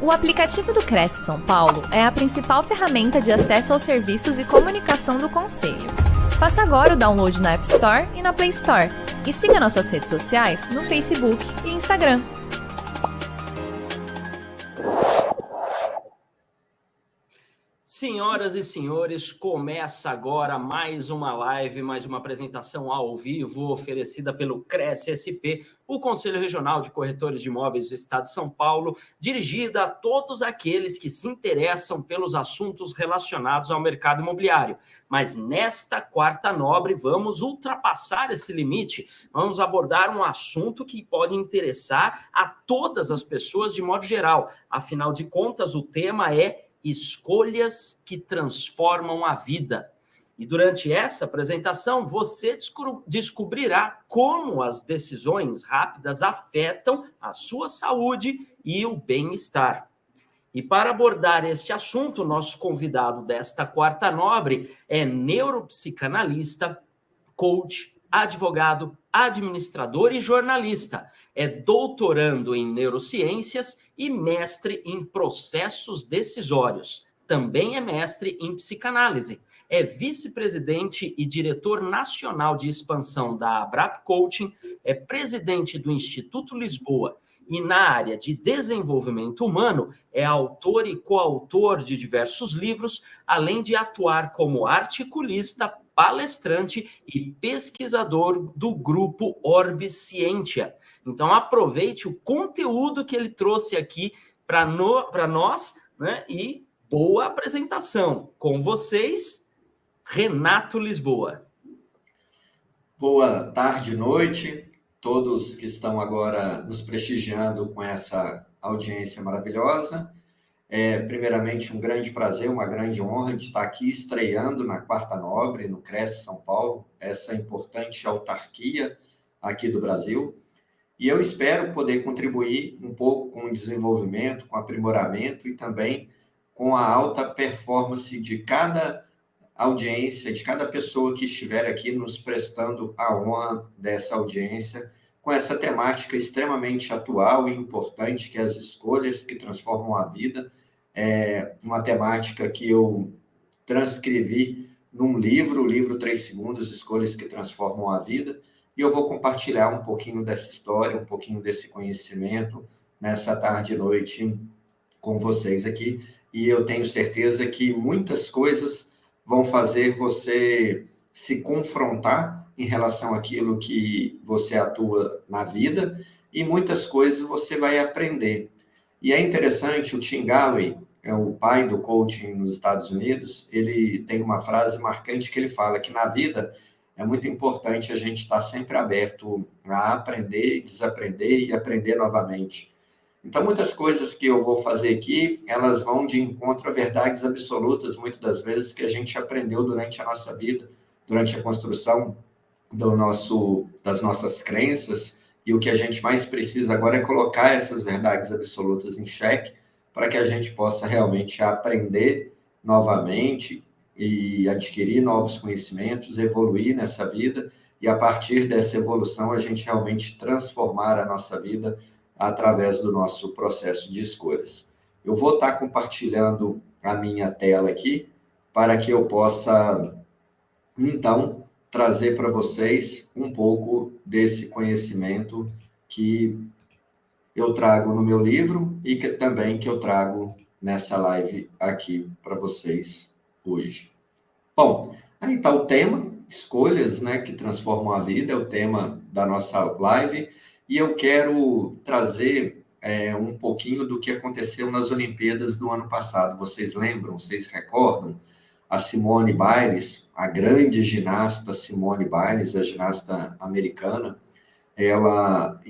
O aplicativo do Cresce São Paulo é a principal ferramenta de acesso aos serviços e comunicação do Conselho. Faça agora o download na App Store e na Play Store. E siga nossas redes sociais no Facebook e Instagram. Senhoras e senhores, começa agora mais uma live, mais uma apresentação ao vivo oferecida pelo Cresce SP, o Conselho Regional de Corretores de Imóveis do Estado de São Paulo, dirigida a todos aqueles que se interessam pelos assuntos relacionados ao mercado imobiliário. Mas nesta quarta nobre, vamos ultrapassar esse limite, vamos abordar um assunto que pode interessar a todas as pessoas de modo geral. Afinal de contas, o tema é escolhas que transformam a vida. E durante essa apresentação, você descobrirá como as decisões rápidas afetam a sua saúde e o bem-estar. E para abordar este assunto, nosso convidado desta quarta nobre é neuropsicanalista, coach, advogado, administrador e jornalista. É doutorando em neurociências e mestre em processos decisórios. Também é mestre em psicanálise. É vice-presidente e diretor nacional de expansão da Abrap Coaching, é presidente do Instituto Lisboa e na área de desenvolvimento humano é autor e coautor de diversos livros, além de atuar como articulista, palestrante e pesquisador do grupo Orbis Scientia. Então, aproveite o conteúdo que ele trouxe aqui para nós, né? E boa apresentação. Com vocês, Renato Lisboa. Boa tarde, noite, todos que estão agora nos prestigiando com essa audiência maravilhosa. Primeiramente, um grande prazer, uma grande honra de estar aqui estreando na Quarta Nobre, no Cresce São Paulo, essa importante autarquia aqui do Brasil. E eu espero poder contribuir um pouco com o desenvolvimento, com o aprimoramento e também com a alta performance de cada audiência, de cada pessoa que estiver aqui nos prestando a honra dessa audiência, com essa temática extremamente atual e importante, que é as escolhas que transformam a vida. É uma temática que eu transcrevi num livro, o livro 3 Segundos, Escolhas que Transformam a Vida, e eu vou compartilhar um pouquinho dessa história, um pouquinho desse conhecimento nessa tarde e noite com vocês aqui, e eu tenho certeza que muitas coisas vão fazer você se confrontar em relação àquilo que você atua na vida, e muitas coisas você vai aprender. E é interessante, o Tim Gallwey, é o pai do coaching nos Estados Unidos, ele tem uma frase marcante que ele fala que na vida é muito importante a gente estar sempre aberto a aprender, desaprender e aprender novamente. Então, muitas coisas que eu vou fazer aqui, elas vão de encontro a verdades absolutas, muitas das vezes, que a gente aprendeu durante a nossa vida, durante a construção das nossas crenças, e o que a gente mais precisa agora é colocar essas verdades absolutas em xeque, para que a gente possa realmente aprender novamente e adquirir novos conhecimentos, evoluir nessa vida, e a partir dessa evolução a gente realmente transformar a nossa vida através do nosso processo de escolhas. Eu vou estar compartilhando a minha tela aqui para que eu possa, então, trazer para vocês um pouco desse conhecimento que eu trago no meu livro e que também eu trago nessa live aqui para vocês hoje. Bom, aí está o tema, escolhas, né, que transformam a vida, é o tema da nossa live, e eu quero trazer um pouquinho do que aconteceu nas Olimpíadas do ano passado. Vocês lembram, vocês recordam? A Simone Biles, a grande ginasta Simone Biles, a ginasta americana, ela,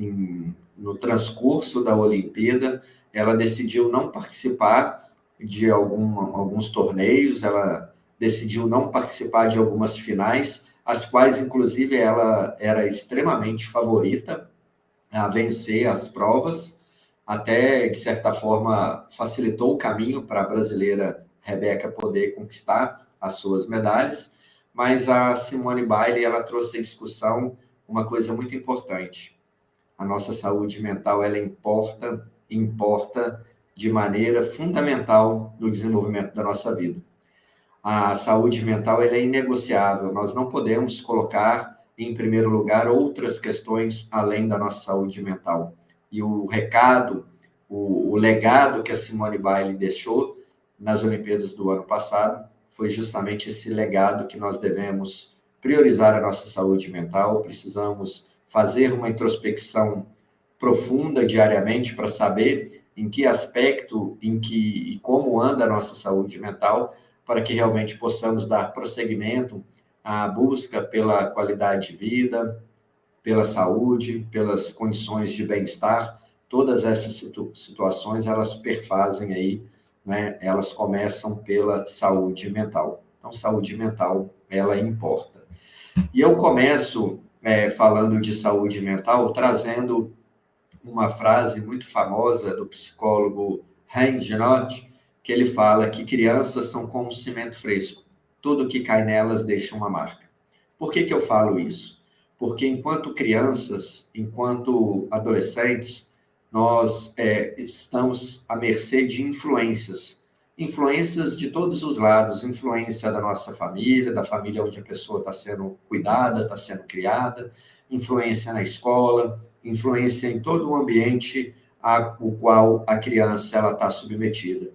no transcurso da Olimpíada, ela decidiu não participar de alguns torneios, ela decidiu não participar de algumas finais, as quais, inclusive, ela era extremamente favorita a vencer as provas, até, de certa forma, facilitou o caminho para a brasileira Rebeca poder conquistar as suas medalhas, mas a Simone Biles, ela trouxe à discussão uma coisa muito importante. A nossa saúde mental, ela importa de maneira fundamental no desenvolvimento da nossa vida. A saúde mental ela é inegociável, nós não podemos colocar em primeiro lugar outras questões além da nossa saúde mental. E o recado, o legado que a Simone Biles deixou nas Olimpíadas do ano passado foi justamente esse legado que nós devemos priorizar a nossa saúde mental, precisamos fazer uma introspecção profunda diariamente para saber em que aspecto, e como anda a nossa saúde mental, para que realmente possamos dar prosseguimento à busca pela qualidade de vida, pela saúde, pelas condições de bem-estar. Todas essas situações, elas perfazem aí, né? Elas começam pela saúde mental. Então, saúde mental, ela importa. E eu começo falando de saúde mental, trazendo uma frase muito famosa do psicólogo Heinz Genot, que ele fala que crianças são como um cimento fresco. Tudo que cai nelas deixa uma marca. Por que eu falo isso? Porque enquanto crianças, enquanto adolescentes, nós estamos à mercê de influências de todos os lados, influência da nossa família, da família onde a pessoa está sendo cuidada, está sendo criada, influência na escola, influência em todo o ambiente ao qual a criança está submetida.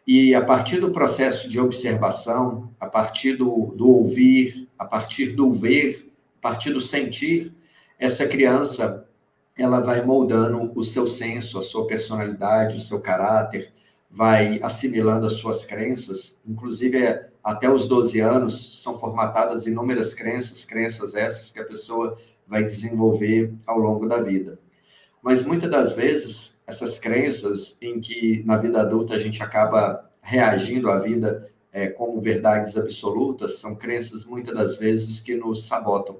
E a partir do processo de observação, a partir do ouvir, a partir do ver, a partir do sentir, essa criança ela vai moldando o seu senso, a sua personalidade, o seu caráter, vai assimilando as suas crenças, inclusive até os 12 anos são formatadas inúmeras crenças essas que a pessoa vai desenvolver ao longo da vida. Mas muitas das vezes, essas crenças em que na vida adulta a gente acaba reagindo à vida como verdades absolutas, são crenças muitas das vezes que nos sabotam.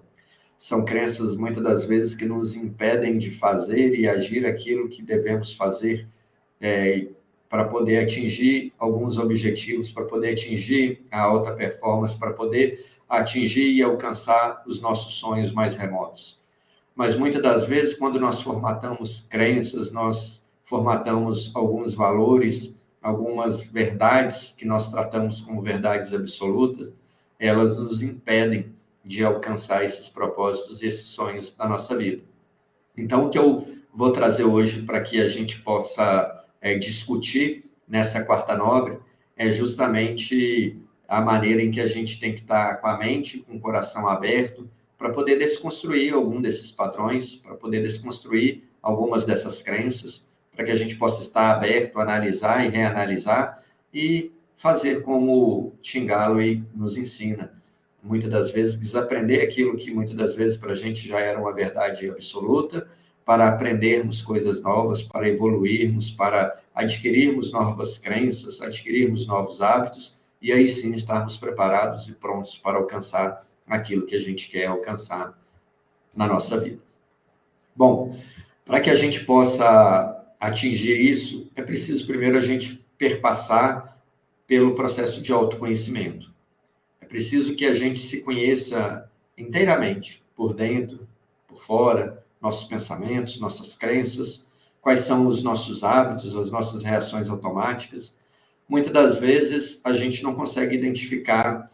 São crenças muitas das vezes que nos impedem de fazer e agir aquilo que devemos fazer para poder atingir alguns objetivos, para poder atingir a alta performance, para poder atingir e alcançar os nossos sonhos mais remotos. Mas muitas das vezes, quando nós formatamos crenças, nós formatamos alguns valores, algumas verdades que nós tratamos como verdades absolutas, elas nos impedem de alcançar esses propósitos e esses sonhos da nossa vida. Então, o que eu vou trazer hoje para que a gente possa discutir nessa quarta nobre é justamente a maneira em que a gente tem que estar com a mente, com o coração aberto, para poder desconstruir algum desses padrões, para poder desconstruir algumas dessas crenças, para que a gente possa estar aberto a analisar e reanalisar e fazer como Tim Galloway nos ensina. Muitas das vezes, desaprender aquilo que muitas das vezes para a gente já era uma verdade absoluta, para aprendermos coisas novas, para evoluirmos, para adquirirmos novas crenças, adquirirmos novos hábitos, e aí sim estarmos preparados e prontos para alcançar aquilo que a gente quer alcançar na nossa vida. Bom, para que a gente possa atingir isso, é preciso primeiro a gente perpassar pelo processo de autoconhecimento. É preciso que a gente se conheça inteiramente, por dentro, por fora, nossos pensamentos, nossas crenças, quais são os nossos hábitos, as nossas reações automáticas. Muitas das vezes a gente não consegue identificar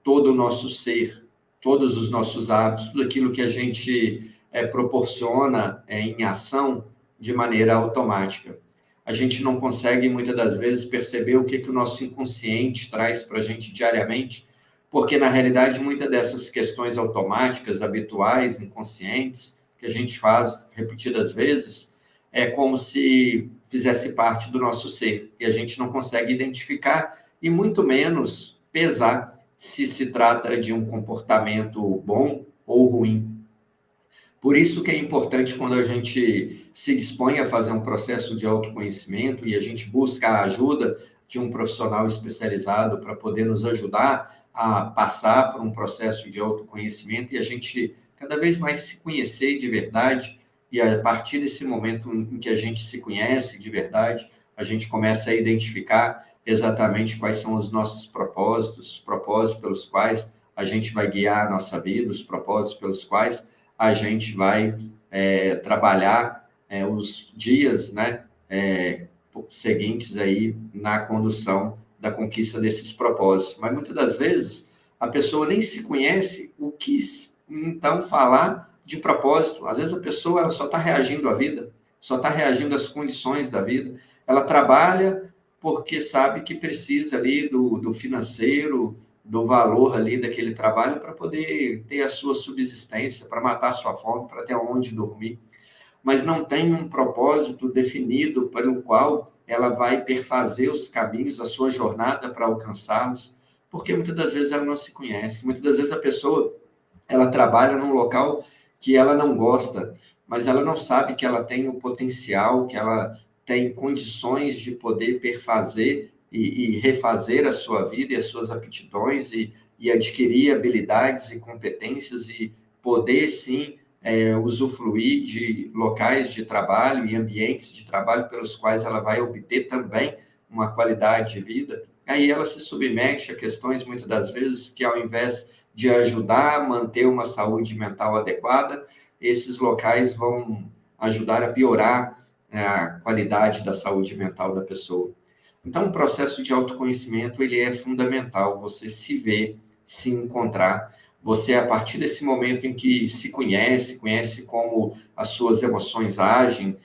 todo o nosso ser, todos os nossos hábitos, tudo aquilo que a gente proporciona em ação de maneira automática. A gente não consegue, muitas das vezes, perceber o que o nosso inconsciente traz para a gente diariamente, porque, na realidade, muitas dessas questões automáticas, habituais, inconscientes, que a gente faz repetidas vezes, é como se fizesse parte do nosso ser, e a gente não consegue identificar e muito menos pesar se trata de um comportamento bom ou ruim. Por isso que é importante quando a gente se dispõe a fazer um processo de autoconhecimento e a gente busca a ajuda de um profissional especializado para poder nos ajudar a passar por um processo de autoconhecimento e a gente cada vez mais se conhecer de verdade, e a partir desse momento em que a gente se conhece de verdade, a gente começa a identificar exatamente quais são os nossos propósitos, os propósitos pelos quais a gente vai guiar a nossa vida, os propósitos pelos quais a gente vai trabalhar os dias, né, seguintes aí na condução da conquista desses propósitos. Mas muitas das vezes a pessoa nem se conhece o que então falar de propósito. Às vezes a pessoa ela só está reagindo à vida, só está reagindo às condições da vida. Ela trabalha porque sabe que precisa ali do financeiro, do valor ali daquele trabalho para poder ter a sua subsistência, para matar a sua fome, para ter onde dormir, mas não tem um propósito definido pelo qual ela vai perfazer os caminhos, a sua jornada para alcançá-los, porque muitas das vezes ela não se conhece, muitas das vezes a pessoa ela trabalha num local que ela não gosta, mas ela não sabe que ela tem o potencial, que ela tem condições de poder perfazer e refazer a sua vida e as suas aptidões e adquirir habilidades e competências e poder, sim, usufruir de locais de trabalho e ambientes de trabalho pelos quais ela vai obter também uma qualidade de vida. Aí ela se submete a questões, muitas das vezes, que ao invés de ajudar a manter uma saúde mental adequada, esses locais vão ajudar a piorar a qualidade da saúde mental da pessoa. Então, o processo de autoconhecimento, ele é fundamental, você se ver, se encontrar, você, a partir desse momento em que se conhece como as suas emoções agem,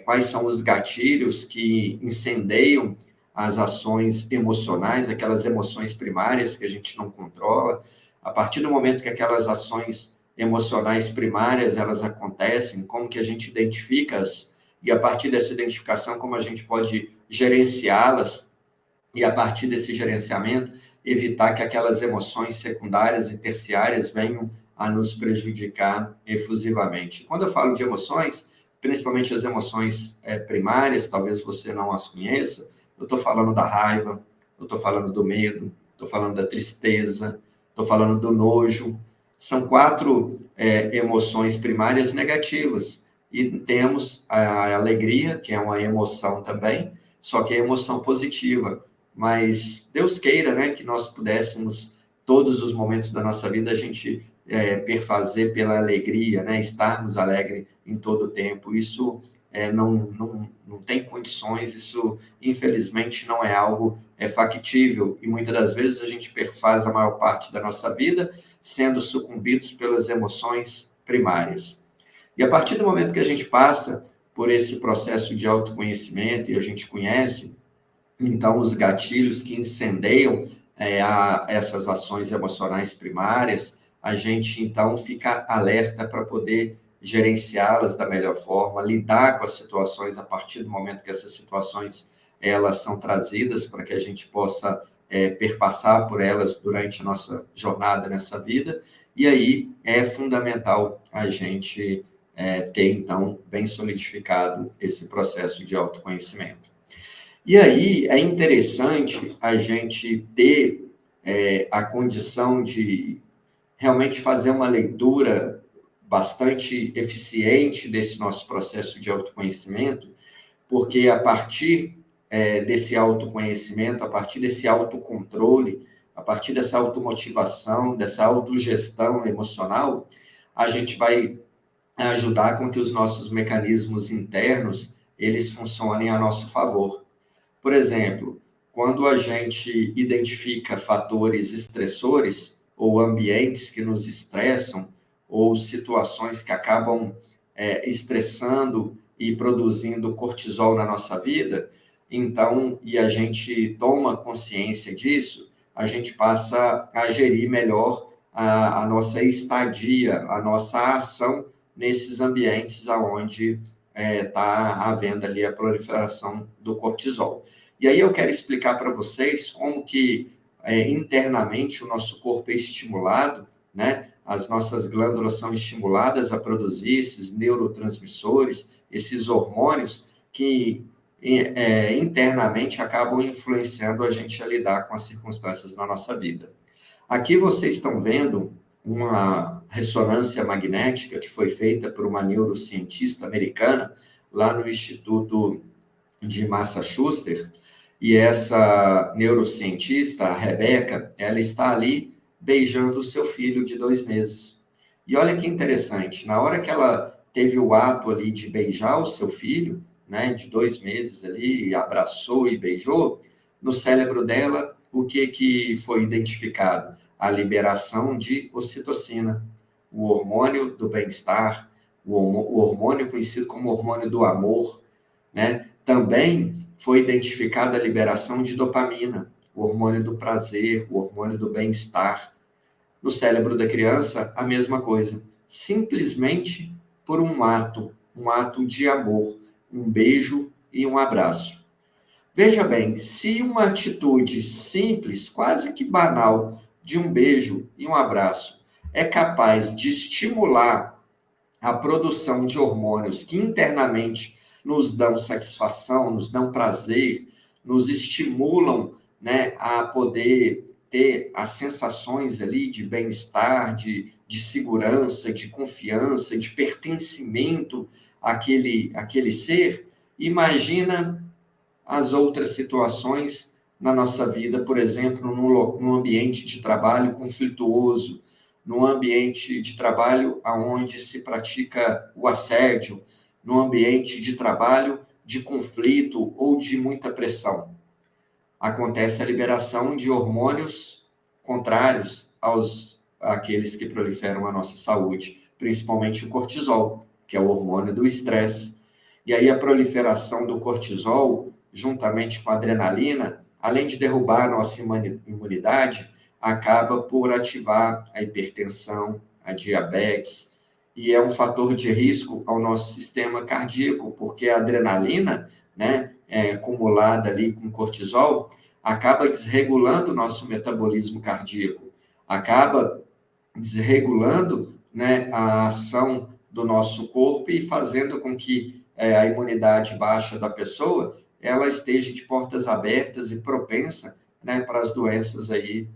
quais são os gatilhos que incendeiam as ações emocionais, aquelas emoções primárias que a gente não controla. A partir do momento que aquelas ações emocionais primárias, elas acontecem, como que a gente identifica-as, e a partir dessa identificação, como a gente pode gerenciá-las, e a partir desse gerenciamento, evitar que aquelas emoções secundárias e terciárias venham a nos prejudicar efusivamente. Quando eu falo de emoções, principalmente as emoções primárias, talvez você não as conheça, eu estou falando da raiva, eu estou falando do medo, estou falando da tristeza, estou falando do nojo. São 4 emoções primárias negativas. E temos a alegria, que é uma emoção também, só que é emoção positiva. Mas Deus queira, né, que nós pudéssemos, todos os momentos da nossa vida, a gente perfazer pela alegria, né, estarmos alegres em todo o tempo. Isso não tem condições, isso infelizmente não é algo factível. E muitas das vezes a gente perfaz a maior parte da nossa vida sendo sucumbidos pelas emoções primárias. E a partir do momento que a gente passa por esse processo de autoconhecimento e a gente conhece, então, os gatilhos que incendeiam essas ações emocionais primárias, a gente, então, fica alerta para poder gerenciá-las da melhor forma, lidar com as situações a partir do momento que essas situações elas são trazidas para que a gente possa perpassar por elas durante a nossa jornada nessa vida. E aí é fundamental a gente ter, então, bem solidificado esse processo de autoconhecimento. E aí é interessante a gente ter a condição de realmente fazer uma leitura bastante eficiente desse nosso processo de autoconhecimento, porque a partir desse autoconhecimento, a partir desse autocontrole, a partir dessa automotivação, dessa autogestão emocional, a gente vai ajudar com que os nossos mecanismos internos eles funcionem a nosso favor. Por exemplo, quando a gente identifica fatores estressores ou ambientes que nos estressam ou situações que acabam estressando e produzindo cortisol na nossa vida, então, e a gente toma consciência disso, a gente passa a gerir melhor a nossa estadia, a nossa ação nesses ambientes onde está havendo ali a proliferação do cortisol. E aí eu quero explicar para vocês como que internamente o nosso corpo é estimulado, né? As nossas glândulas são estimuladas a produzir esses neurotransmissores, esses hormônios que internamente acabam influenciando a gente a lidar com as circunstâncias na nossa vida. Aqui vocês estão vendo uma ressonância magnética que foi feita por uma neurocientista americana lá no Instituto de Massachusetts, e essa neurocientista, a Rebeca, ela está ali beijando o seu filho de 2 meses. E olha que interessante, na hora que ela teve o ato ali de beijar o seu filho, né, de 2 meses ali, abraçou e beijou, no cérebro dela, o que foi identificado? A liberação de ocitocina, o hormônio do bem-estar, o hormônio conhecido como hormônio do amor, né? Também foi identificada a liberação de dopamina, o hormônio do prazer, o hormônio do bem-estar. No cérebro da criança, a mesma coisa. Simplesmente por um ato de amor, um beijo e um abraço. Veja bem, se uma atitude simples, quase que banal, de um beijo e um abraço é capaz de estimular a produção de hormônios que internamente nos dão satisfação, nos dão prazer, nos estimulam, né, a poder ter as sensações ali de bem-estar, de segurança, de confiança, de pertencimento àquele ser, imagina as outras situações na nossa vida, por exemplo, num ambiente de trabalho conflituoso, num ambiente de trabalho onde se pratica o assédio, num ambiente de trabalho de conflito ou de muita pressão. Acontece a liberação de hormônios contrários àqueles que proliferam a nossa saúde, principalmente o cortisol, que é o hormônio do estresse. E aí a proliferação do cortisol, juntamente com a adrenalina, além de derrubar a nossa imunidade, acaba por ativar a hipertensão, a diabetes, e é um fator de risco ao nosso sistema cardíaco, porque a adrenalina, né, acumulada ali com cortisol, acaba desregulando o nosso metabolismo cardíaco, acaba desregulando, né, a ação do nosso corpo e fazendo com que a imunidade baixa da pessoa ela esteja de portas abertas e propensa, né, para as doenças aí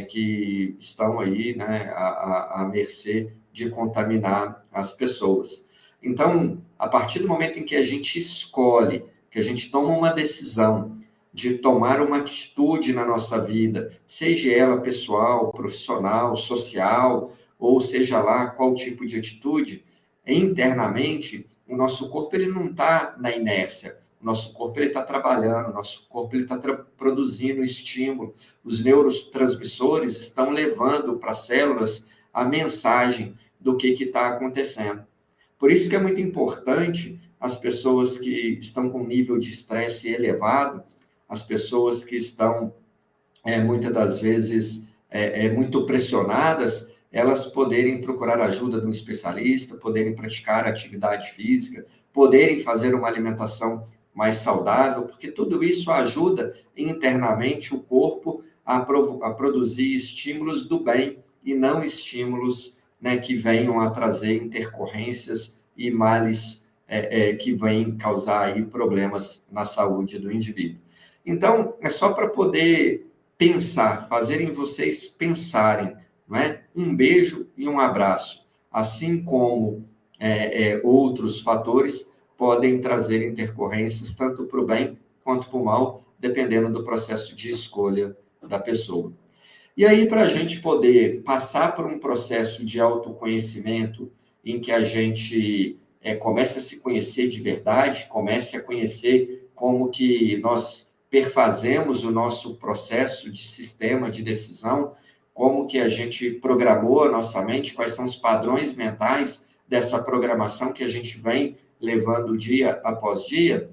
que estão aí, né, à mercê de contaminar as pessoas. Então, a partir do momento em que a gente escolhe, que a gente toma uma decisão de tomar uma atitude na nossa vida, seja ela pessoal, profissional, social, ou seja lá qual tipo de atitude, internamente, o nosso corpo ele não está na inércia. O nosso corpo está trabalhando, o nosso corpo está produzindo estímulo, os neurotransmissores estão levando para as células a mensagem do que está acontecendo. Por isso que é muito importante as pessoas que estão com nível de estresse elevado, as pessoas que estão, muitas das vezes, muito pressionadas, elas poderem procurar ajuda de um especialista, poderem praticar atividade física, poderem fazer uma alimentação mais saudável, porque tudo isso ajuda internamente o corpo a produzir estímulos do bem e não estímulos, né, que venham a trazer intercorrências e males que venham causar aí problemas na saúde do indivíduo. Então, é só para poder pensar, fazerem vocês pensarem, não é? Um beijo e um abraço, assim como outros fatores podem trazer intercorrências tanto para o bem quanto para o mal, dependendo do processo de escolha da pessoa. E aí, para a gente poder passar por um processo de autoconhecimento em que a gente comece a se conhecer de verdade, comece a conhecer como que nós perfazemos o nosso processo de sistema de decisão, como que a gente programou a nossa mente, quais são os padrões mentais dessa programação que a gente vem levando dia após dia,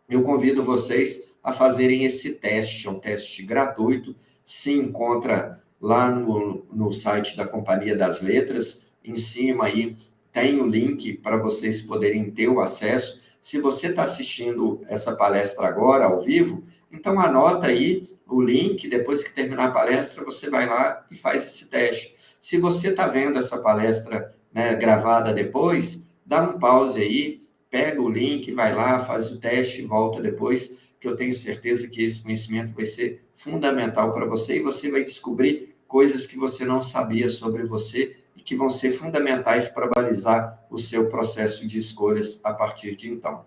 eu convido vocês a fazerem esse teste, é um teste gratuito, se encontra lá no site da Companhia das Letras, em cima aí tem o link para vocês poderem ter o acesso. Se você está assistindo essa palestra agora, ao vivo, então anota aí o link, depois que terminar a palestra, você vai lá e faz esse teste. Se você está vendo essa palestra, né, gravada depois, dá um pause aí, pega o link, vai lá, faz o teste e volta depois, que eu tenho certeza que esse conhecimento vai ser fundamental para você e você vai descobrir coisas que você não sabia sobre você e que vão ser fundamentais para balizar o seu processo de escolhas a partir de então.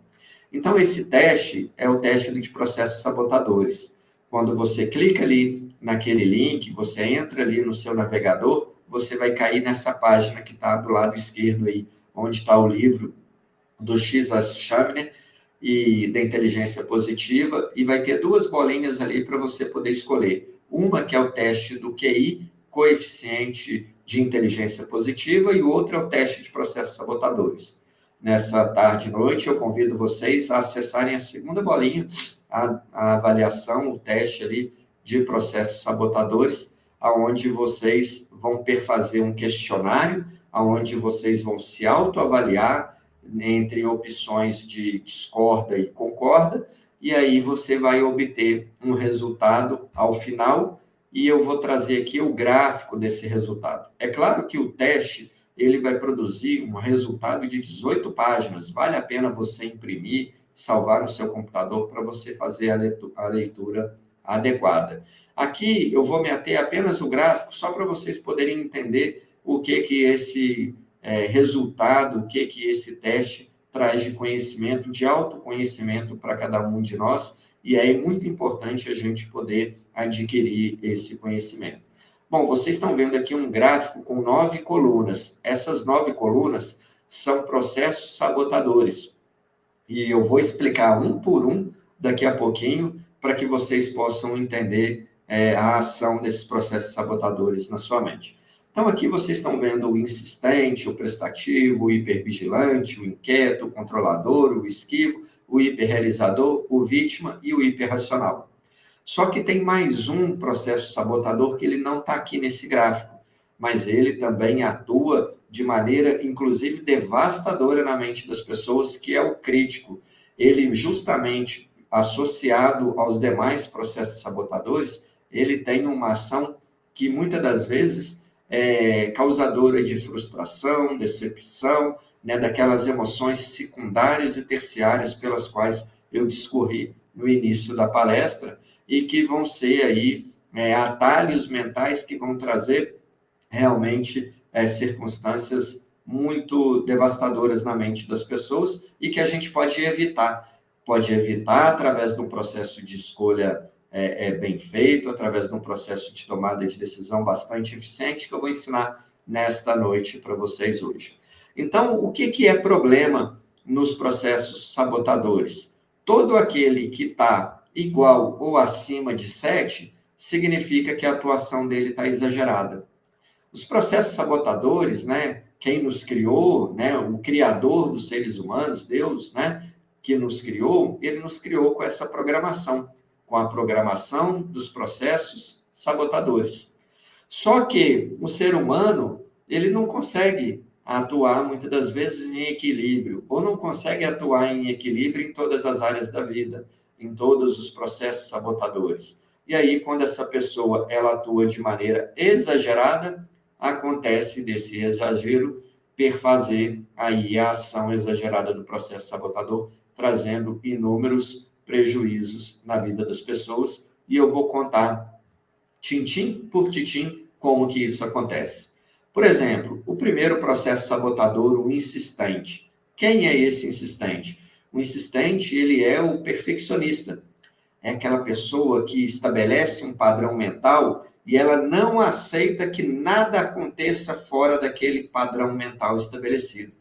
Então, esse teste é o teste de processos sabotadores. Quando você clica ali naquele link, você entra ali no seu navegador, você vai cair nessa página que está do lado esquerdo aí, onde está o livro do César Shamner, e da inteligência positiva, e vai ter 2 bolinhas ali para você poder escolher. Uma que é o teste do QI, coeficiente de inteligência positiva, e o outro é o teste de processos sabotadores. Nessa tarde e noite, eu convido vocês a acessarem a segunda bolinha, a avaliação, o teste ali de processos sabotadores, aonde vocês vão perfazer um questionário, aonde vocês vão se autoavaliar entre opções de discorda e concorda, e aí você vai obter um resultado ao final, e eu vou trazer aqui o gráfico desse resultado. É claro que o teste, ele vai produzir um resultado de 18 páginas, vale a pena você imprimir, salvar no seu computador para você fazer a leitura adequada. Aqui eu vou me ater apenas o gráfico, só para vocês poderem entender o que esse resultado, o que esse teste traz de conhecimento, de autoconhecimento para cada um de nós, e é muito importante a gente poder adquirir esse conhecimento. Bom, vocês estão vendo aqui um gráfico com 9 colunas. Essas 9 colunas são processos sabotadores. E eu vou explicar um por um daqui a pouquinho, para que vocês possam entender a ação desses processos sabotadores na sua mente. Então, aqui vocês estão vendo o insistente, o prestativo, o hipervigilante, o inquieto, o controlador, o esquivo, o hiperrealizador, o vítima e o hiperracional. Só que tem mais um processo sabotador que ele não está aqui nesse gráfico, mas ele também atua de maneira, inclusive, devastadora na mente das pessoas, que é o crítico. Ele, justamente associado aos demais processos sabotadores, ele tem uma ação que, muitas das vezes, é causadora de frustração, decepção, né, daquelas emoções secundárias e terciárias pelas quais eu discorri no início da palestra, e que vão ser aí atalhos mentais que vão trazer realmente circunstâncias muito devastadoras na mente das pessoas e que a gente pode evitar. Pode evitar através de um processo de escolha bem feito, através de um processo de tomada de decisão bastante eficiente, que eu vou ensinar nesta noite para vocês hoje. Então, o que é problema nos processos sabotadores? Todo aquele que está igual ou acima de 7, significa que a atuação dele está exagerada. Os processos sabotadores, né, quem nos criou, né, o criador dos seres humanos, Deus, né, que nos criou, ele nos criou com essa programação, com a programação dos processos sabotadores. Só que o ser humano, ele não consegue atuar, muitas das vezes, em equilíbrio, ou não consegue atuar em equilíbrio em todas as áreas da vida, em todos os processos sabotadores. E aí, quando essa pessoa ela atua de maneira exagerada, acontece desse exagero perfazer aí a ação exagerada do processo sabotador, trazendo inúmeros prejuízos na vida das pessoas. E eu vou contar, tintim por tintim, como que isso acontece. Por exemplo, o primeiro processo sabotador, o insistente. Quem é esse insistente? O insistente, ele é o perfeccionista. É aquela pessoa que estabelece um padrão mental e ela não aceita que nada aconteça fora daquele padrão mental estabelecido.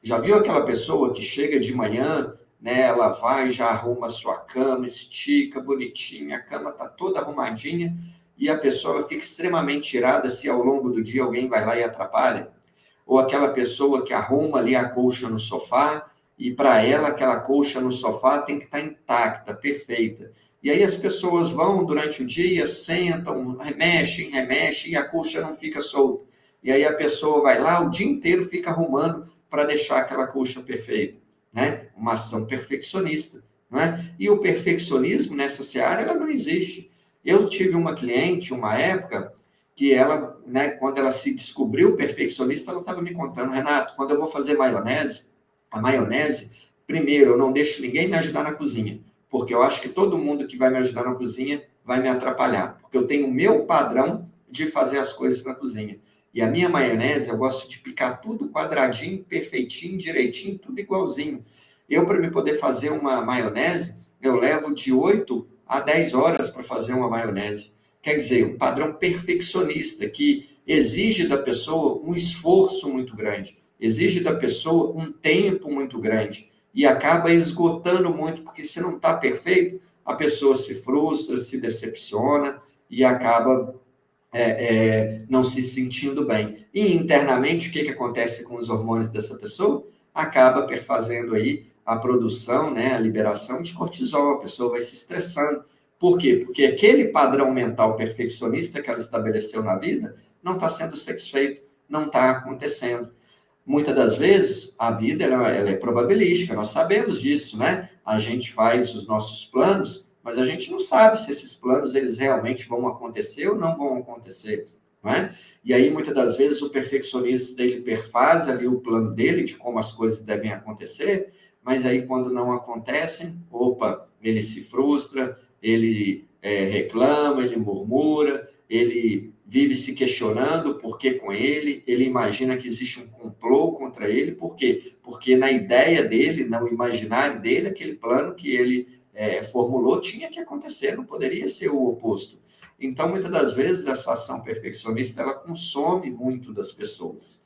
Já viu aquela pessoa que chega de manhã, né, ela vai, já arruma a sua cama, estica bonitinha, a cama está toda arrumadinha, e a pessoa ela fica extremamente irada se ao longo do dia alguém vai lá e atrapalha? Ou aquela pessoa que arruma ali a colcha no sofá, e para ela aquela colcha no sofá tem que estar intacta, perfeita. E aí as pessoas vão durante o dia, sentam, remexem, e a colcha não fica solta. E aí a pessoa vai lá, o dia inteiro fica arrumando para deixar aquela colcha perfeita, né? Uma ação perfeccionista, não é? E o perfeccionismo nessa seara, ela não existe. Eu tive uma cliente, uma época, que ela, né, quando ela se descobriu perfeccionista, ela estava me contando, Renato, quando eu vou fazer maionese, a maionese, primeiro, eu não deixo ninguém me ajudar na cozinha, porque eu acho que todo mundo que vai me ajudar na cozinha vai me atrapalhar, porque eu tenho o meu padrão de fazer as coisas na cozinha. E a minha maionese, eu gosto de picar tudo quadradinho, perfeitinho, direitinho, tudo igualzinho. Eu, para me poder fazer uma maionese, eu levo de 8 a 10 horas para fazer uma maionese. Quer dizer, um padrão perfeccionista que exige da pessoa um esforço muito grande, exige da pessoa um tempo muito grande. e acaba esgotando muito, porque se não está perfeito, a pessoa se frustra, se decepciona e acaba não se sentindo bem. E internamente, o que acontece com os hormônios dessa pessoa? Acaba perfazendo aí a produção, né, a liberação de cortisol, a pessoa vai se estressando. Por quê? Porque aquele padrão mental perfeccionista que ela estabeleceu na vida não está sendo satisfeito, não está acontecendo. Muitas das vezes, a vida ela é probabilística, nós sabemos disso, né? A gente faz os nossos planos, mas a gente não sabe se esses planos eles realmente vão acontecer ou não vão acontecer, não é? E aí, muitas das vezes, o perfeccionista ele perfaz ali o plano dele de como as coisas devem acontecer, mas aí, quando não acontecem, opa, ele se frustra, ele reclama, ele murmura, ele vive se questionando por que com ele, ele imagina que existe um complô contra ele, por quê? Porque na ideia dele, no imaginário dele, aquele plano que ele formulou tinha que acontecer, não poderia ser o oposto. Então, muitas das vezes, essa ação perfeccionista, ela consome muito das pessoas.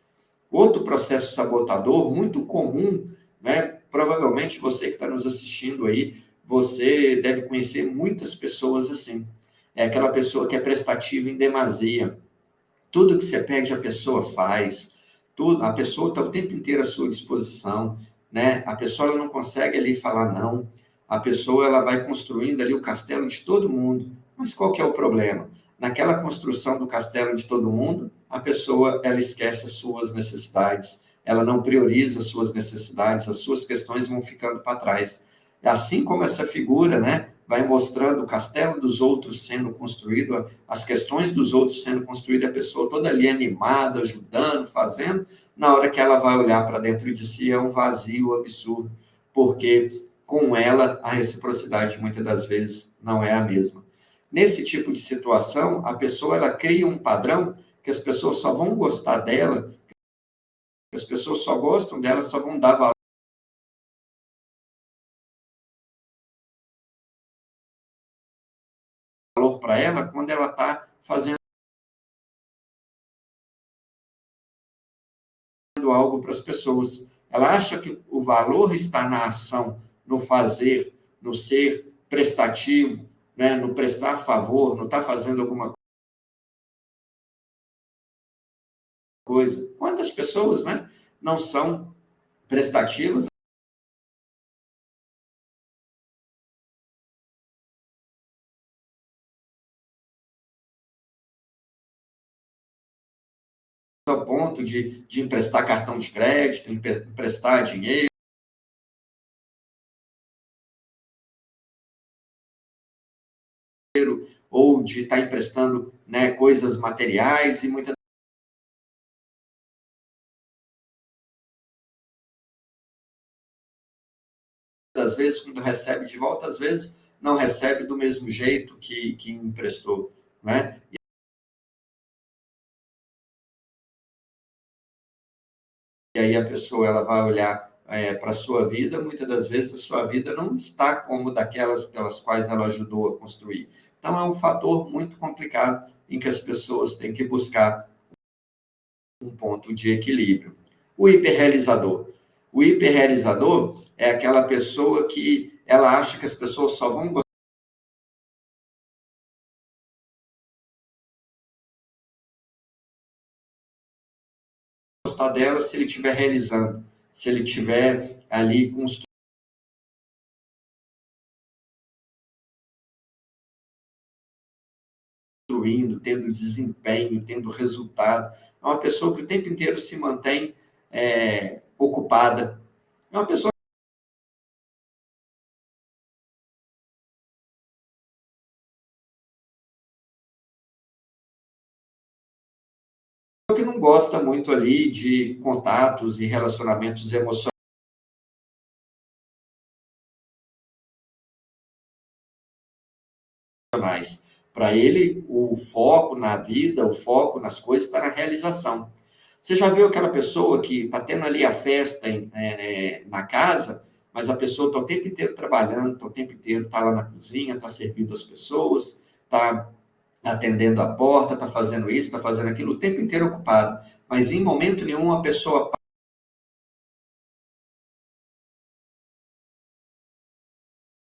Outro processo sabotador, muito comum, né? Provavelmente você que está nos assistindo aí, você deve conhecer muitas pessoas assim. É aquela pessoa que é prestativa em demasia. Tudo que você pede, a pessoa faz. Tudo, a pessoa está o tempo inteiro à sua disposição, né? A pessoa ela não consegue ali falar não. A pessoa ela vai construindo ali o castelo de todo mundo. Mas qual que é o problema? Naquela construção do castelo de todo mundo, a pessoa ela esquece as suas necessidades. Ela não prioriza as suas necessidades, as suas questões vão ficando para trás. Assim como essa figura, né, vai mostrando o castelo dos outros sendo construído, as questões dos outros sendo construídas, a pessoa toda ali animada, ajudando, fazendo, na hora que ela vai olhar para dentro de si, é um vazio absurdo, porque com ela a reciprocidade muitas das vezes não é a mesma. Nesse tipo de situação, a pessoa ela cria um padrão que as pessoas só vão gostar dela, que as pessoas só gostam dela, só vão dar valor para ela quando ela está fazendo algo para as pessoas. Ela acha que o valor está na ação, no fazer, no ser prestativo, né? No prestar favor, no estar fazendo alguma coisa. Quantas pessoas, né, não são prestativas ao ponto de emprestar cartão de crédito, emprestar dinheiro, ou de estar emprestando, né, coisas materiais, e muitas das vezes, quando recebe de volta, às vezes não recebe do mesmo jeito que emprestou, né? E aí a pessoa ela vai olhar para a sua vida, muitas das vezes a sua vida não está como daquelas pelas quais ela ajudou a construir. Então é um fator muito complicado em que as pessoas têm que buscar um ponto de equilíbrio. O hiperrealizador. O hiperrealizador é aquela pessoa que ela acha que as pessoas só vão gostar dela se ele estiver realizando, se ele estiver ali construindo, tendo desempenho, tendo resultado. É uma pessoa que o tempo inteiro se mantém ocupada. É uma pessoa que não gosta muito ali de contatos e relacionamentos emocionais. Para ele, o foco na vida, o foco nas coisas está na realização. Você já viu aquela pessoa que está tendo ali a festa na casa, mas a pessoa está o tempo inteiro trabalhando, está o tempo inteiro, está lá na cozinha, está servindo as pessoas, está atendendo a porta, está fazendo isso, está fazendo aquilo, o tempo inteiro ocupado. Mas em momento nenhum a pessoa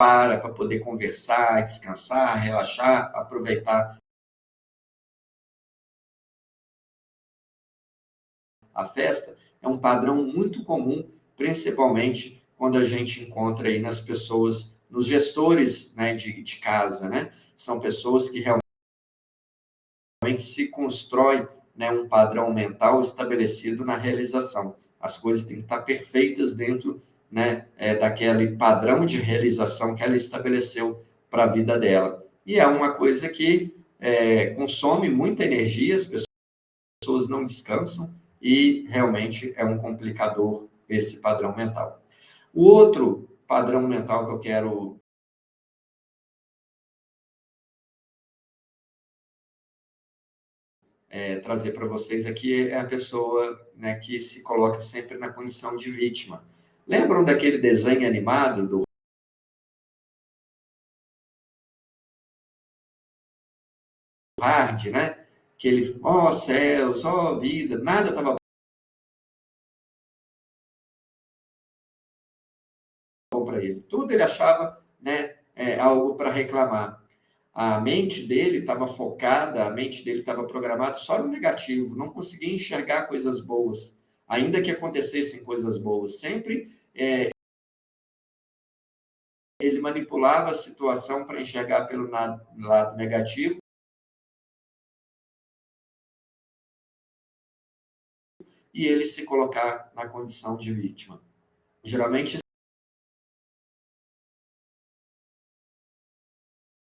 para poder conversar, descansar, relaxar, aproveitar a festa, é um padrão muito comum, principalmente quando a gente encontra aí nas pessoas, nos gestores, né, de casa, né? São pessoas que realmente se constrói, né, um padrão mental estabelecido na realização. As coisas têm que estar perfeitas dentro, né, daquele padrão de realização que ela estabeleceu para a vida dela. E é uma coisa que consome muita energia, as pessoas não descansam e realmente é um complicador esse padrão mental. O outro padrão mental que eu quero trazer para vocês aqui é a pessoa, né, que se coloca sempre na condição de vítima. Lembram daquele desenho animado do Hard, né? Que ele, ó céus, ó vida, nada estava bom para ele. Tudo ele achava, né, algo para reclamar. A mente dele estava focada, a mente dele estava programada só no negativo, não conseguia enxergar coisas boas, ainda que acontecessem coisas boas. Sempre ele manipulava a situação para enxergar pelo lado negativo e ele se colocar na condição de vítima. Geralmente,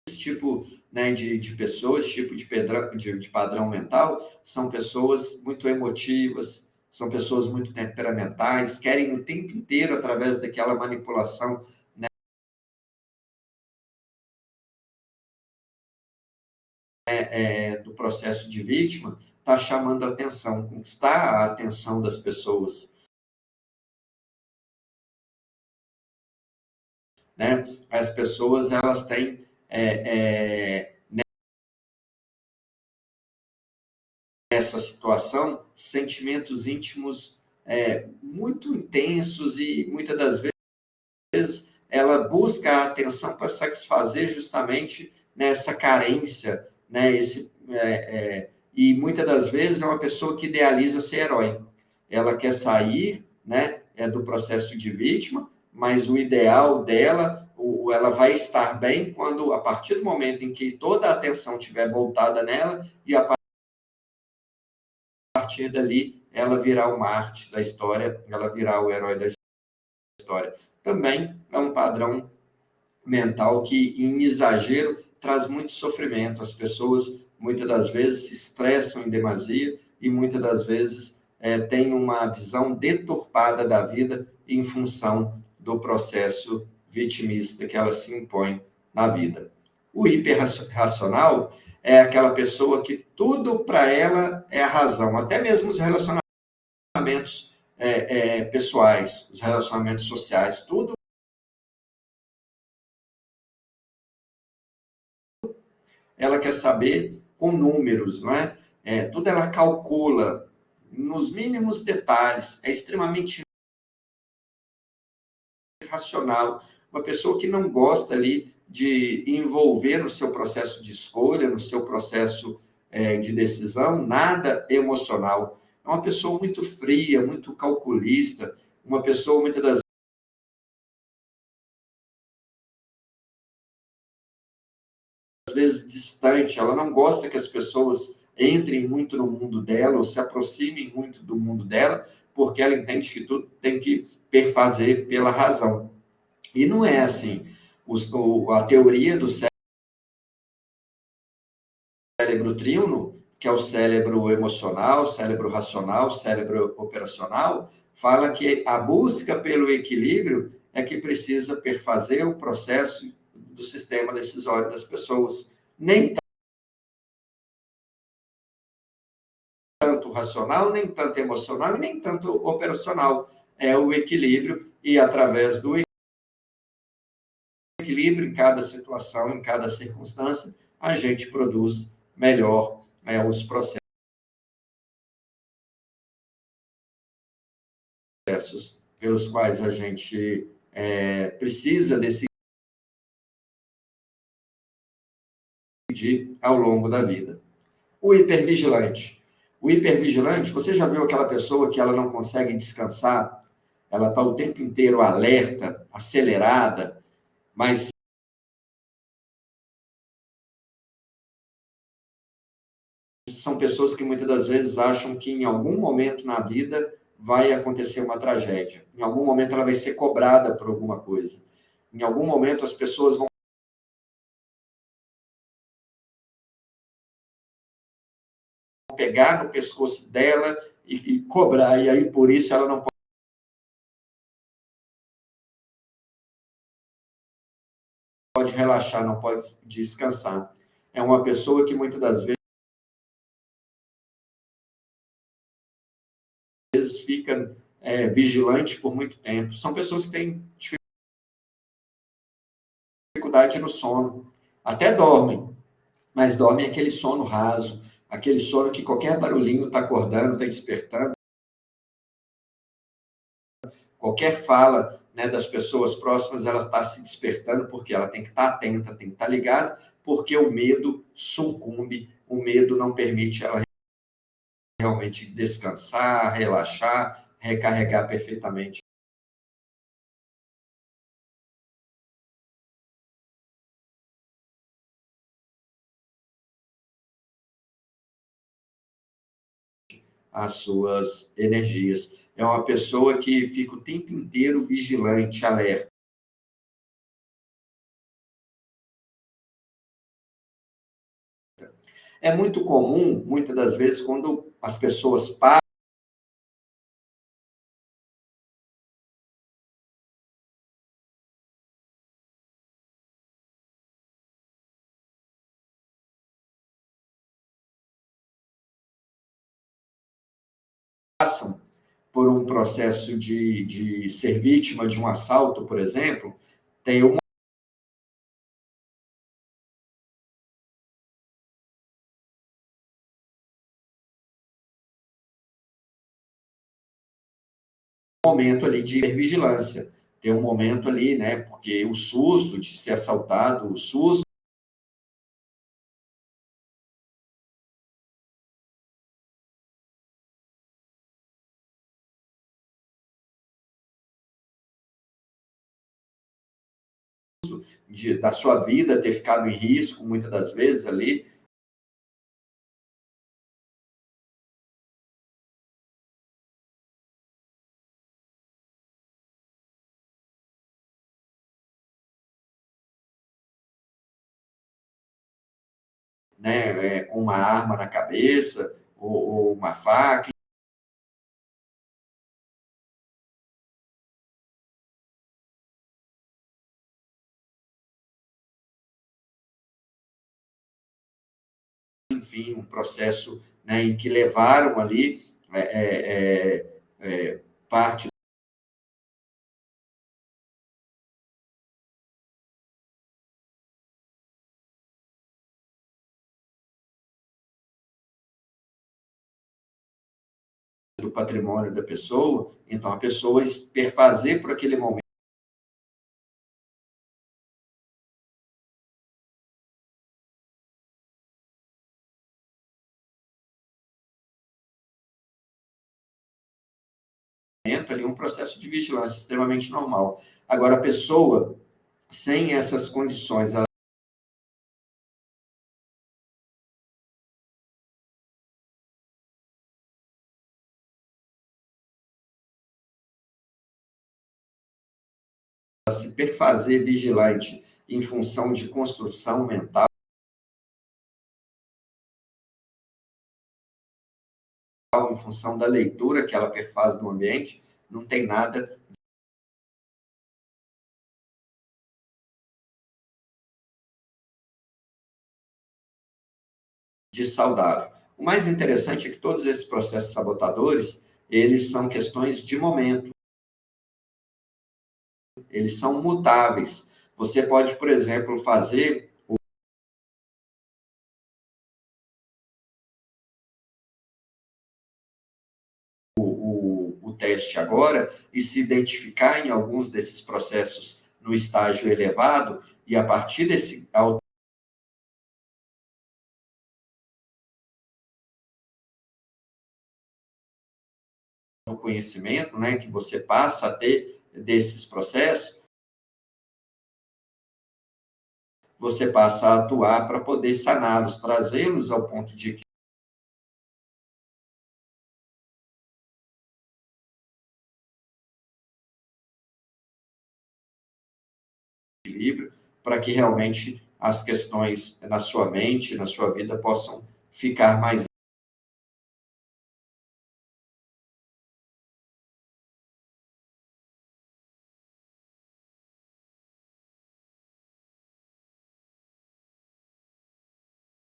esse tipo, né, de pessoas, esse tipo de padrão mental, são pessoas muito emotivas, são pessoas muito temperamentais, querem o tempo inteiro, através daquela manipulação, né, do processo de vítima, está chamando a atenção, conquistar a atenção das pessoas. Né? As pessoas, elas têm nessa situação sentimentos íntimos muito intensos e muitas das vezes ela busca a atenção para satisfazer justamente nessa carência, né? E muitas das vezes é uma pessoa que idealiza ser herói. Ela quer sair, né, do processo de vítima, mas o ideal dela, ela vai estar bem quando, a partir do momento em que toda a atenção estiver voltada nela, e a partir dali ela virá o Marte da história, ela virá o herói da história. Também é um padrão mental que, em exagero, traz muito sofrimento. As pessoas, muitas das vezes, se estressam em demasia e, muitas das vezes, têm uma visão deturpada da vida em função do processo vitimista que ela se impõe na vida. O hiperracional é aquela pessoa que tudo para ela é a razão, até mesmo os relacionamentos pessoais, os relacionamentos sociais, tudo ela quer saber com números, não é? Tudo ela calcula nos mínimos detalhes, é extremamente racional. Uma pessoa que não gosta ali de envolver no seu processo de escolha, no seu processo de decisão, nada emocional. É uma pessoa muito fria, muito calculista, uma pessoa muitas das vezes distante, ela não gosta que as pessoas entrem muito no mundo dela ou se aproximem muito do mundo dela, porque ela entende que tudo tem que perfazer pela razão. E não é assim. A teoria do cérebro tríono, que é o cérebro emocional, cérebro racional, cérebro operacional, fala que a busca pelo equilíbrio é que precisa perfazer o processo do sistema decisório das pessoas. Nem tanto racional, nem tanto emocional e nem tanto operacional. É o equilíbrio e, através do equilíbrio em cada situação, em cada circunstância, a gente produz melhor os processos pelos quais a gente precisa desse recidir ao longo da vida. O hipervigilante. O hipervigilante, você já viu aquela pessoa que ela não consegue descansar? Ela está o tempo inteiro alerta, acelerada, mas são pessoas que muitas das vezes acham que em algum momento na vida vai acontecer uma tragédia. Em algum momento ela vai ser cobrada por alguma coisa. Em algum momento as pessoas vão pegar no pescoço dela e cobrar, e aí por isso ela não pode relaxar, não pode descansar. É uma pessoa que muitas das vezes fica vigilante por muito tempo. São pessoas que têm dificuldade no sono, até dormem, mas dormem aquele sono raso, aquele sono que qualquer barulhinho está acordando, está despertando. Qualquer fala, né, das pessoas próximas, ela está se despertando, porque ela tem que estar atenta, tem que estar ligada, porque o medo sucumbe, o medo não permite ela realmente descansar, relaxar, recarregar perfeitamente as suas energias. É uma pessoa que fica o tempo inteiro vigilante, alerta. É muito comum, muitas das vezes, quando as pessoas passam por um processo de ser vítima de um assalto, por exemplo, tem um momento ali de hipervigilância, tem um momento ali, né, porque o susto de ser assaltado, o susto da sua vida ter ficado em risco, muitas das vezes ali, né, com uma arma na cabeça, ou uma faca, enfim, um processo, né, em que levaram ali parte do patrimônio da pessoa, então a pessoa perfazer por aquele momento ali um processo de vigilância extremamente normal. Agora, a pessoa, sem essas condições, ela se perfazer vigilante em função de construção mental, em função da leitura que ela perfaz do ambiente, não tem nada de saudável. O mais interessante é que todos esses processos sabotadores, eles são questões de momento, eles são mutáveis. Você pode, por exemplo, fazer o teste agora e se identificar em alguns desses processos no estágio elevado, e a partir desse conhecimento, né, que você passa a ter desses processos, você passa a atuar para poder saná-los, trazê-los ao ponto de equilíbrio, para que realmente as questões na sua mente, na sua vida, possam ficar mais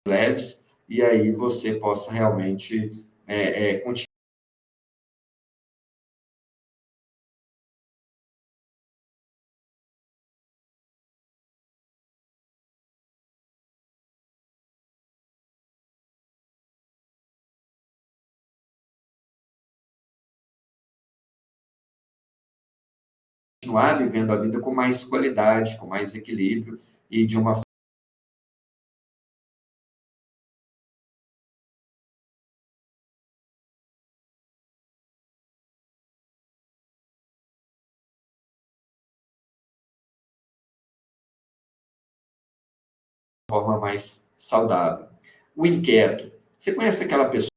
leves, e aí você possa realmente continuar. Continuar vivendo a vida com mais qualidade, com mais equilíbrio e de uma forma mais saudável. O inquieto. Você conhece aquela pessoa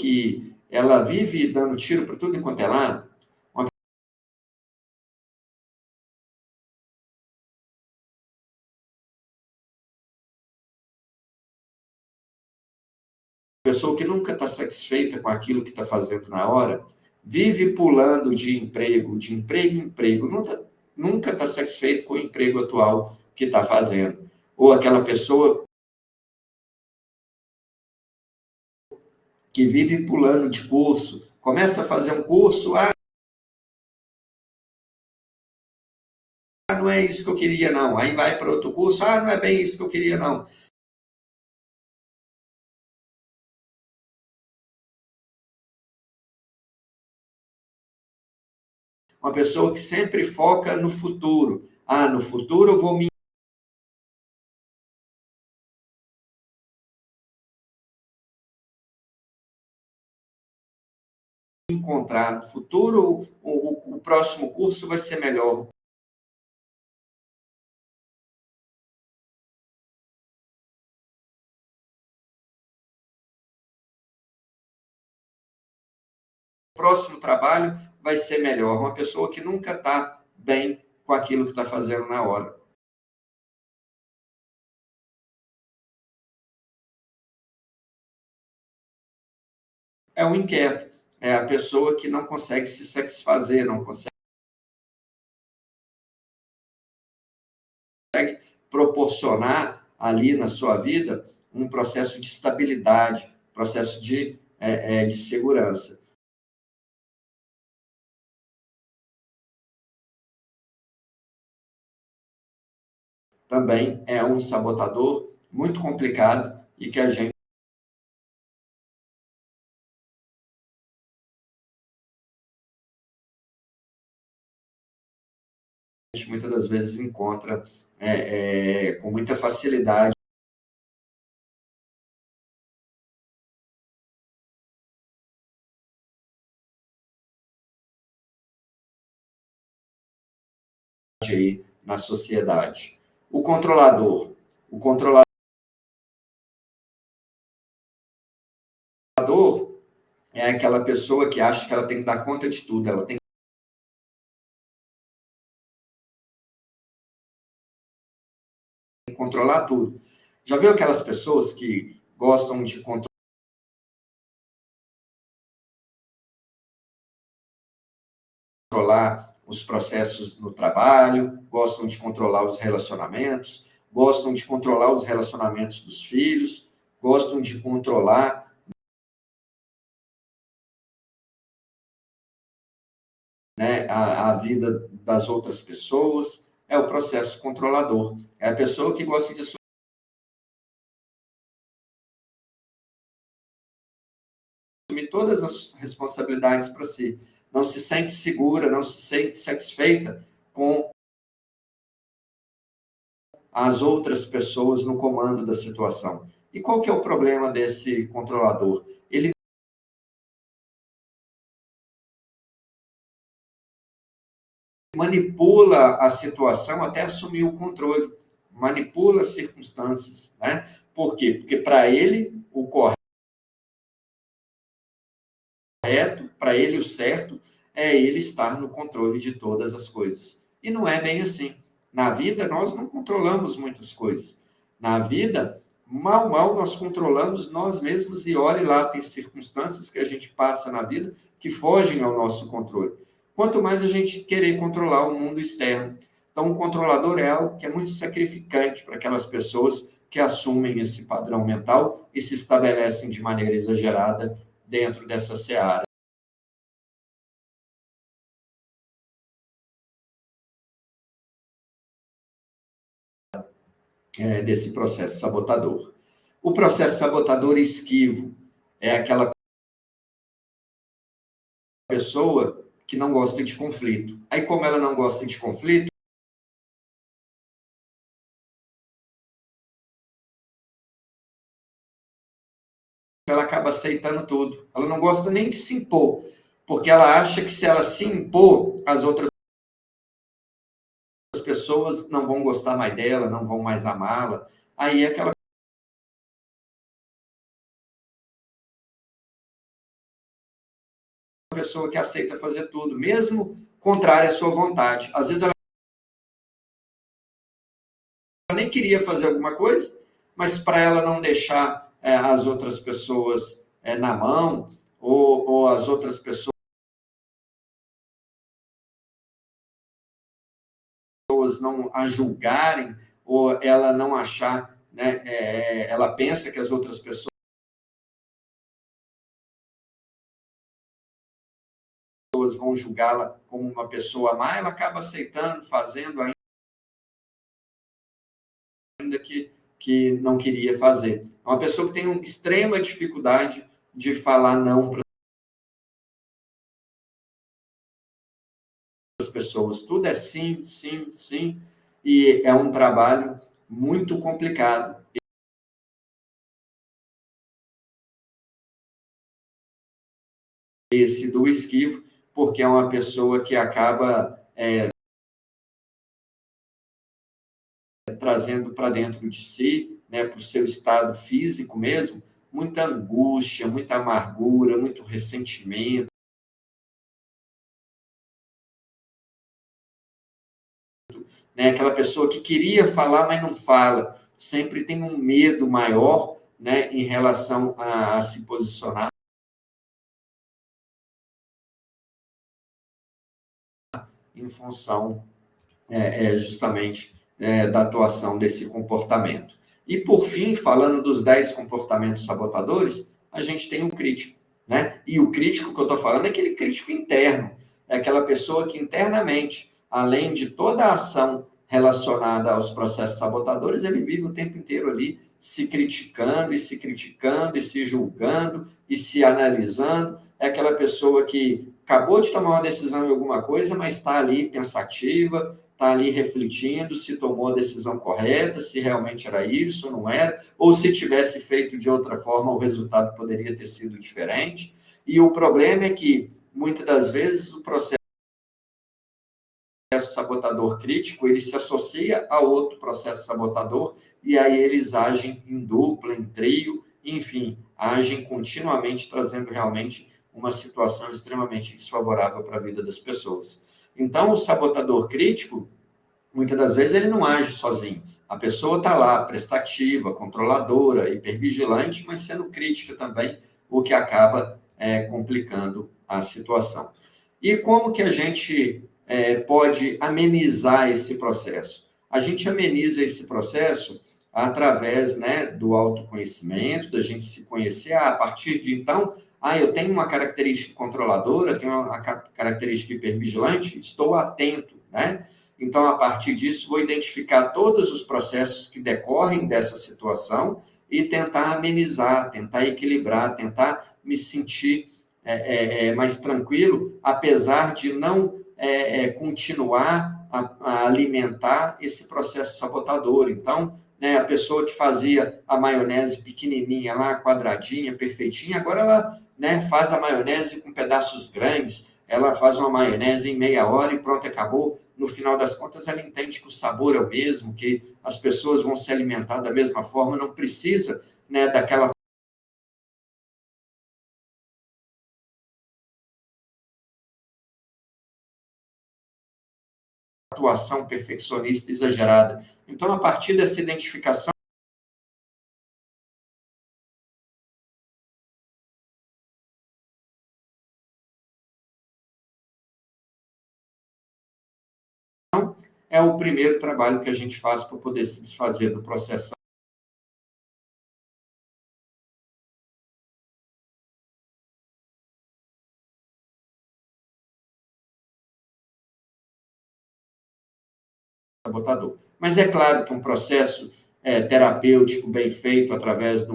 que ela vive dando tiro para tudo enquanto é lado? Uma pessoa que nunca está satisfeita com aquilo que está fazendo na hora, vive pulando de emprego em emprego, nunca está satisfeito com o emprego atual que está fazendo. Ou aquela pessoa que vive pulando de curso, começa a fazer um curso, não é isso que eu queria, não. Aí vai para outro curso, não é bem isso que eu queria, não. Uma pessoa que sempre foca no futuro. No futuro eu vou me encontrar no futuro, o próximo curso vai ser melhor. O próximo trabalho vai ser melhor. Uma pessoa que nunca está bem com aquilo que está fazendo na hora. É um inquieto. É a pessoa que não consegue se satisfazer, não consegue proporcionar ali na sua vida um processo de estabilidade, processo de segurança. Também é um sabotador muito complicado e que a gente muitas das vezes encontra com muita facilidade aí na sociedade. O controlador é aquela pessoa que acha que ela tem que dar conta de tudo, ela tem que controlar tudo. Já viu aquelas pessoas que gostam de controlar os processos no trabalho, gostam de controlar os relacionamentos, gostam de controlar os relacionamentos dos filhos, gostam de controlar a vida das outras pessoas. É o processo controlador. É a pessoa que gosta de assumir todas as responsabilidades para si. Não se sente segura, não se sente satisfeita com as outras pessoas no comando da situação. E qual que é o problema desse controlador? Ele manipula a situação até assumir o controle, manipula as circunstâncias, né? Por quê? Porque para ele o correto, para ele o certo é ele estar no controle de todas as coisas. E não é bem assim. Na vida nós não controlamos muitas coisas. Na vida, mal nós controlamos nós mesmos e olhe lá, tem circunstâncias que a gente passa na vida que fogem ao nosso controle. Quanto mais a gente querer controlar o mundo externo. Então, o controlador é algo que é muito sacrificante para aquelas pessoas que assumem esse padrão mental e se estabelecem de maneira exagerada dentro dessa seara. Desse processo sabotador. O processo sabotador esquivo é aquela pessoa que não gosta de conflito. Aí, como ela não gosta de conflito, ela acaba aceitando tudo. Ela não gosta nem de se impor, porque ela acha que se ela se impor, as outras pessoas não vão gostar mais dela, não vão mais amá-la. Aí é aquela pessoa que aceita fazer tudo, mesmo contrária à sua vontade. Às vezes ela nem queria fazer alguma coisa, mas para ela não deixar as outras pessoas na mão, ou as outras pessoas não a julgarem, ou ela não achar, né, ela pensa que as outras pessoas vão julgá-la como uma pessoa má, ela acaba aceitando, fazendo ainda que não queria fazer. É uma pessoa que tem uma extrema dificuldade de falar não para as pessoas. Tudo é sim, sim, sim, e é um trabalho muito complicado. Esse do esquivo, porque é uma pessoa que acaba trazendo para dentro de si, né, para o seu estado físico mesmo, muita angústia, muita amargura, muito ressentimento. Né, aquela pessoa que queria falar, mas não fala, sempre tem um medo maior, né, em relação a se posicionar em função justamente da atuação desse comportamento. E, por fim, falando dos 10 comportamentos sabotadores, a gente tem o crítico. Né? E o crítico que eu estou falando é aquele crítico interno, é aquela pessoa que internamente, além de toda a ação relacionada aos processos sabotadores, ele vive o tempo inteiro ali se criticando e se julgando e se analisando. É aquela pessoa que acabou de tomar uma decisão em alguma coisa, mas está ali pensativa, está ali refletindo se tomou a decisão correta, se realmente era isso ou não era, ou se tivesse feito de outra forma, o resultado poderia ter sido diferente. E o problema é que, muitas das vezes, o processo sabotador crítico, ele se associa a outro processo sabotador, e aí eles agem em dupla, em trio, enfim, agem continuamente, trazendo realmente uma situação extremamente desfavorável para a vida das pessoas. Então, o sabotador crítico, muitas das vezes, ele não age sozinho. A pessoa está lá, prestativa, controladora, hipervigilante, mas sendo crítica também, o que acaba complicando a situação. E como que a gente pode amenizar esse processo? A gente ameniza esse processo através, né, do autoconhecimento, da gente se conhecer. A partir de então, eu tenho uma característica controladora, tenho uma característica hipervigilante, estou atento, né? Então, a partir disso, vou identificar todos os processos que decorrem dessa situação e tentar amenizar, tentar equilibrar, tentar me sentir mais tranquilo, apesar de não continuar a alimentar esse processo sabotador. Então, né, a pessoa que fazia a maionese pequenininha lá, quadradinha, perfeitinha, agora ela, né, faz a maionese com pedaços grandes, ela faz uma maionese em meia hora e pronto, acabou. No final das contas, ela entende que o sabor é o mesmo, que as pessoas vão se alimentar da mesma forma, não precisa, né, daquela atuação perfeccionista exagerada. Então, a partir dessa identificação, é o primeiro trabalho que a gente faz para poder se desfazer do processo sabotador. Mas é claro que um processo terapêutico bem feito através de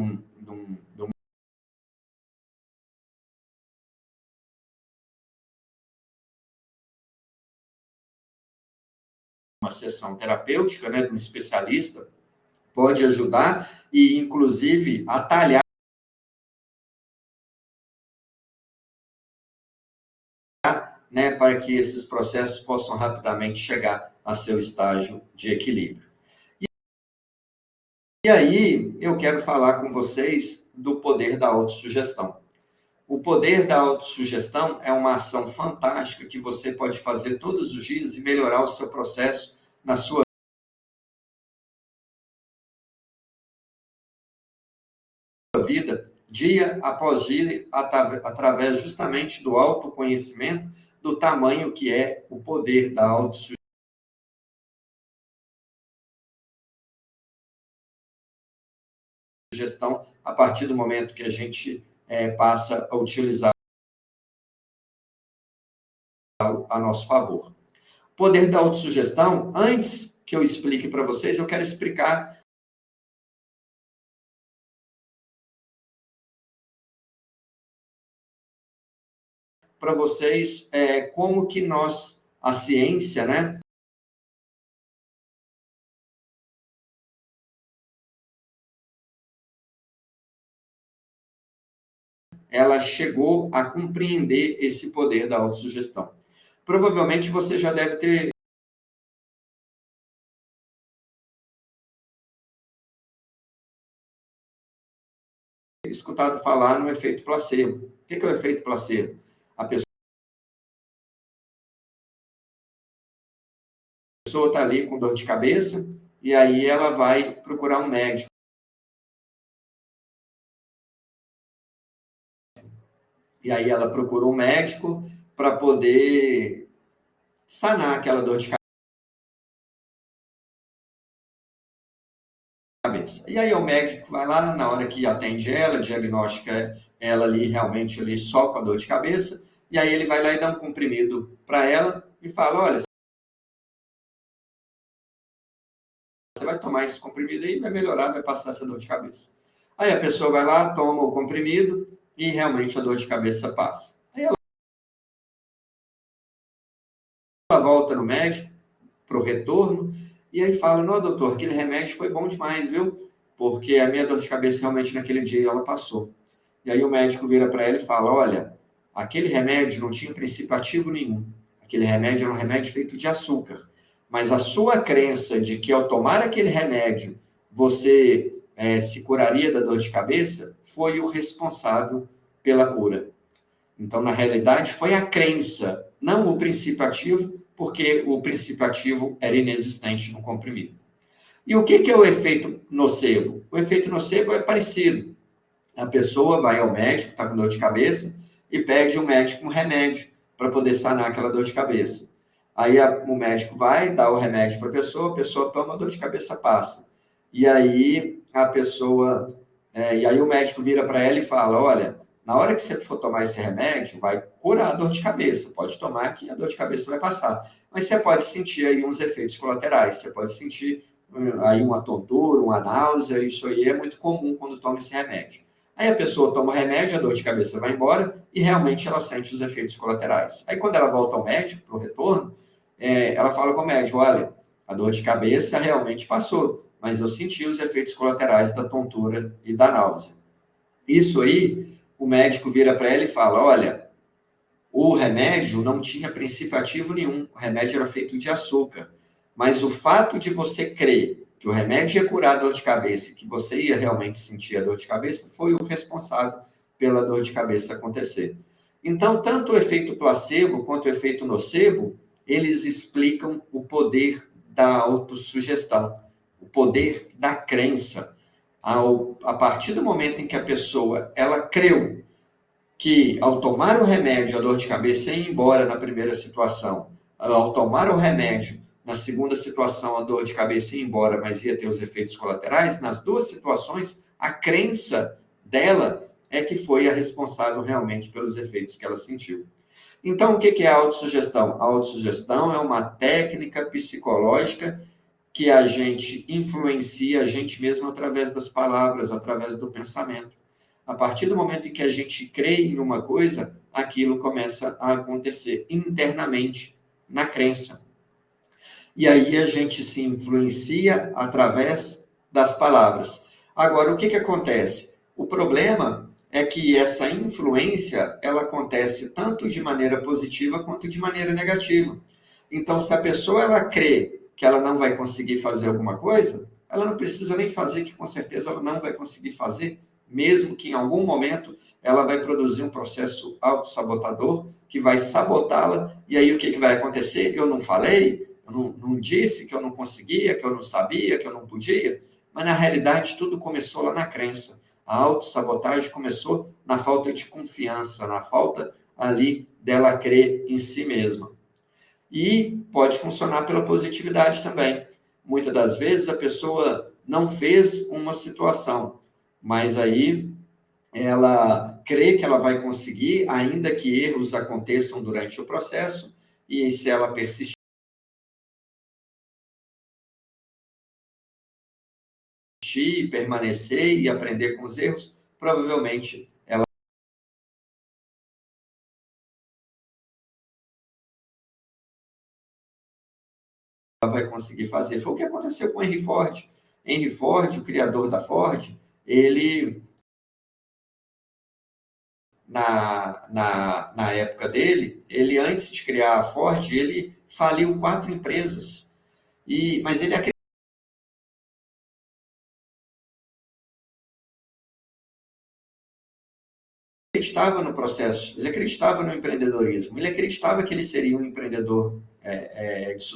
uma sessão terapêutica, né, de um especialista, pode ajudar e, inclusive, atalhar, né, para que esses processos possam rapidamente chegar a seu estágio de equilíbrio. E aí, eu quero falar com vocês do poder da autossugestão. O poder da autossugestão é uma ação fantástica que você pode fazer todos os dias e melhorar o seu processo na sua vida, dia após dia, através justamente do autoconhecimento, do tamanho que é o poder da autossugestão. A partir do momento que a gente passa a utilizar a nosso favor. O poder da autossugestão, antes que eu explique para vocês, eu quero explicar para vocês como que a ciência, né, ela chegou a compreender esse poder da autossugestão. Provavelmente você já deve ter escutado falar no efeito placebo. O que é o efeito placebo? A pessoa está ali com dor de cabeça e aí ela vai procurar um médico. E aí ela procura um médico para poder sanar aquela dor de cabeça. E aí o médico vai lá, na hora que atende ela, diagnostica ela ali realmente ali só com a dor de cabeça, e aí ele vai lá e dá um comprimido para ela e fala, olha, você vai tomar esse comprimido aí, vai melhorar, vai passar essa dor de cabeça. Aí a pessoa vai lá, toma o comprimido e realmente a dor de cabeça passa. Aí ela volta no médico para o retorno e aí fala, não, doutor, aquele remédio foi bom demais, viu? Porque a minha dor de cabeça realmente naquele dia ela passou. E aí o médico vira para ela e fala, olha, aquele remédio não tinha princípio ativo nenhum. Aquele remédio era um remédio feito de açúcar. Mas a sua crença de que ao tomar aquele remédio você se curaria da dor de cabeça foi o responsável pela cura. Então, na realidade, foi a crença, não o princípio ativo, porque o princípio ativo era inexistente no comprimido. E o que é o efeito nocebo? O efeito nocebo é parecido. A pessoa vai ao médico, está com dor de cabeça, e pede ao médico um remédio para poder sanar aquela dor de cabeça. Aí o médico vai, dá o remédio para a pessoa toma, a dor de cabeça passa. E aí a pessoa... e aí o médico vira para ela e fala, olha, na hora que você for tomar esse remédio, vai curar a dor de cabeça. Pode tomar que a dor de cabeça vai passar. Mas você pode sentir aí uns efeitos colaterais. Você pode sentir aí uma tontura, uma náusea. Isso aí é muito comum quando toma esse remédio. Aí a pessoa toma o remédio, a dor de cabeça vai embora e realmente ela sente os efeitos colaterais. Aí quando ela volta ao médico, para o retorno, ela fala com o médico, olha, a dor de cabeça realmente passou, mas eu senti os efeitos colaterais da tontura e da náusea. Isso aí, o médico vira para ela e fala, olha, o remédio não tinha princípio ativo nenhum, o remédio era feito de açúcar, mas o fato de você crer que o remédio ia curar a dor de cabeça e que você ia realmente sentir a dor de cabeça foi o responsável pela dor de cabeça acontecer. Então, tanto o efeito placebo quanto o efeito nocebo, eles explicam o poder da autossugestão, o poder da crença. A partir do momento em que a pessoa ela creu que ao tomar o remédio a dor de cabeça ia embora na primeira situação, ao tomar o remédio na segunda situação a dor de cabeça ia embora, mas ia ter os efeitos colaterais, nas duas situações a crença dela é que foi a responsável realmente pelos efeitos que ela sentiu. Então, o que é a autossugestão? A autossugestão é uma técnica psicológica que a gente influencia a gente mesmo através das palavras, através do pensamento. A partir do momento em que a gente crê em uma coisa, aquilo começa a acontecer internamente, na crença. E aí a gente se influencia através das palavras. Agora, o que acontece? O problema é que essa influência, ela acontece tanto de maneira positiva quanto de maneira negativa. Então, se a pessoa ela crê que ela não vai conseguir fazer alguma coisa, ela não precisa nem fazer, que com certeza ela não vai conseguir fazer, mesmo que em algum momento ela vai produzir um processo autossabotador que vai sabotá-la, e aí o que vai acontecer? Eu não falei, eu não disse que eu não conseguia, que eu não sabia, que eu não podia, mas na realidade tudo começou lá na crença. A autossabotagem começou na falta de confiança, na falta ali dela crer em si mesma. E pode funcionar pela positividade também. Muitas das vezes a pessoa não fez uma situação, mas aí ela crê que ela vai conseguir, ainda que erros aconteçam durante o processo, e se ela persistir, permanecer e aprender com os erros, provavelmente ela vai conseguir fazer. Foi o que aconteceu com Henry Ford. Henry Ford, o criador da Ford, ele, na época dele, ele antes de criar a Ford, ele faliu 4 empresas. Mas ele acreditava no processo, ele acreditava no empreendedorismo, ele acreditava que ele seria um empreendedor de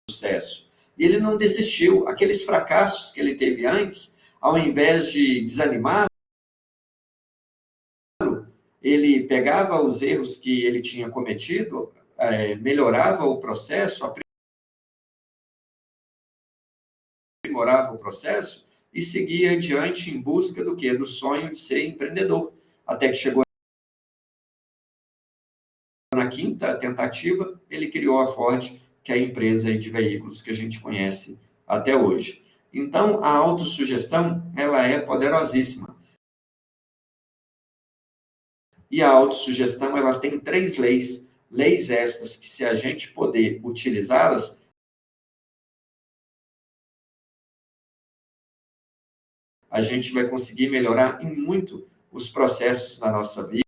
sucesso. E ele não desistiu. Aqueles fracassos que ele teve antes, ao invés de desanimar, ele pegava os erros que ele tinha cometido, melhorava o processo, aprimorava o processo e seguia adiante em busca do quê? Do sonho de ser empreendedor. Até que chegou na 5ª tentativa, ele criou a Ford, que é a empresa de veículos que a gente conhece até hoje. Então, a autossugestão, ela é poderosíssima. E a autossugestão, ela tem 3 leis. Leis estas que, se a gente poder utilizá-las, a gente vai conseguir melhorar em muito os processos na nossa vida,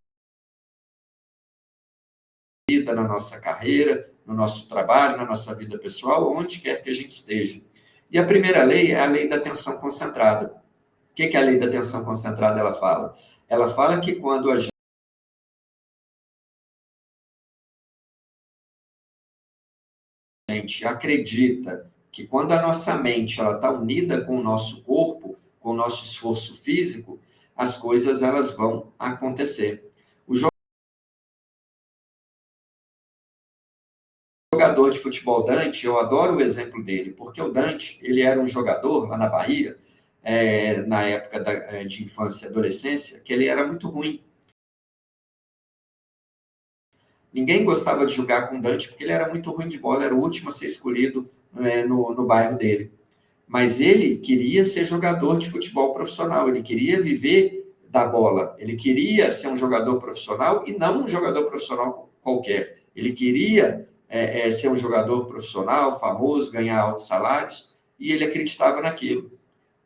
na nossa carreira, no nosso trabalho, na nossa vida pessoal, onde quer que a gente esteja. E a primeira lei é a lei da atenção concentrada. O que a lei da atenção concentrada ela fala? Ela fala que quando a gente acredita que quando a nossa mente está unida com o nosso corpo, com o nosso esforço físico, as coisas elas vão acontecer. O jogador de futebol Dante, eu adoro o exemplo dele, porque o Dante, ele era um jogador lá na Bahia, na época de infância e adolescência, que ele era muito ruim. Ninguém gostava de jogar com o Dante, porque ele era muito ruim de bola, era o último a ser escolhido no bairro dele. Mas ele queria ser jogador de futebol profissional, ele queria viver da bola, ele queria ser um jogador profissional e não um jogador profissional qualquer. Ele queria ser um jogador profissional, famoso, ganhar altos salários, e ele acreditava naquilo.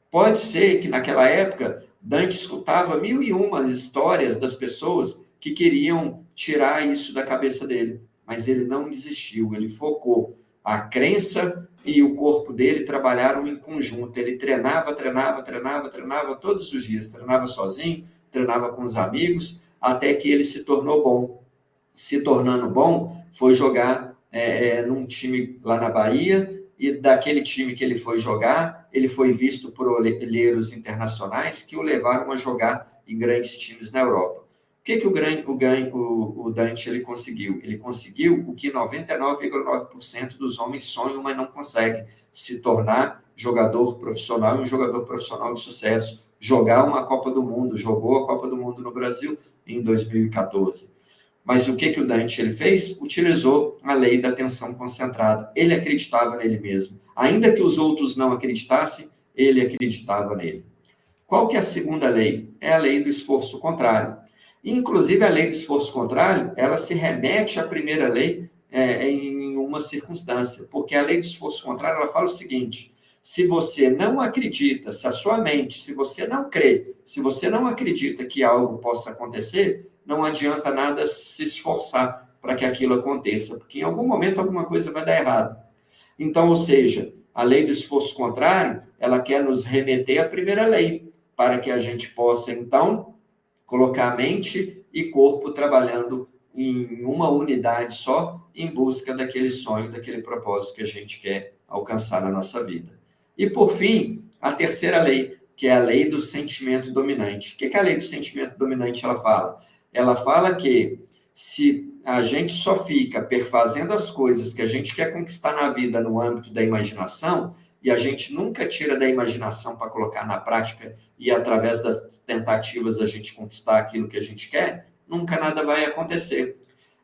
Pode ser que naquela época Dante escutava 1001 histórias das pessoas que queriam tirar isso da cabeça dele, mas ele não desistiu, ele focou. A crença e o corpo dele trabalharam em conjunto. Ele treinava todos os dias, treinava sozinho, treinava com os amigos, até que ele se tornou bom. Se tornando bom, foi jogar num time lá na Bahia, e daquele time que ele foi jogar, ele foi visto por olheiros internacionais que o levaram a jogar em grandes times na Europa. O que o Dante ele conseguiu? Ele conseguiu o que 99,9% dos homens sonham, mas não conseguem: se tornar jogador profissional e um jogador profissional de sucesso. Jogar uma Copa do Mundo, jogou a Copa do Mundo no Brasil em 2014. Mas o que o Dante ele fez? Utilizou a lei da atenção concentrada. Ele acreditava nele mesmo. Ainda que os outros não acreditassem, ele acreditava nele. Qual que é a segunda lei? É a lei do esforço contrário. Inclusive, a lei do esforço contrário, ela se remete à primeira lei em uma circunstância, porque a lei do esforço contrário, ela fala o seguinte: se você não acredita, se a sua mente, se você não crê, se você não acredita que algo possa acontecer, não adianta nada se esforçar para que aquilo aconteça, porque em algum momento alguma coisa vai dar errado. Então, ou seja, a lei do esforço contrário, ela quer nos remeter à primeira lei, para que a gente possa, então, colocar mente e corpo trabalhando em uma unidade só, em busca daquele sonho, daquele propósito que a gente quer alcançar na nossa vida. E, por fim, a terceira lei, que é a lei do sentimento dominante. O que a lei do sentimento dominante ela fala? Ela fala que se a gente só fica perfazendo as coisas que a gente quer conquistar na vida no âmbito da imaginação, e a gente nunca tira da imaginação para colocar na prática e através das tentativas a gente conquistar aquilo que a gente quer, nunca nada vai acontecer.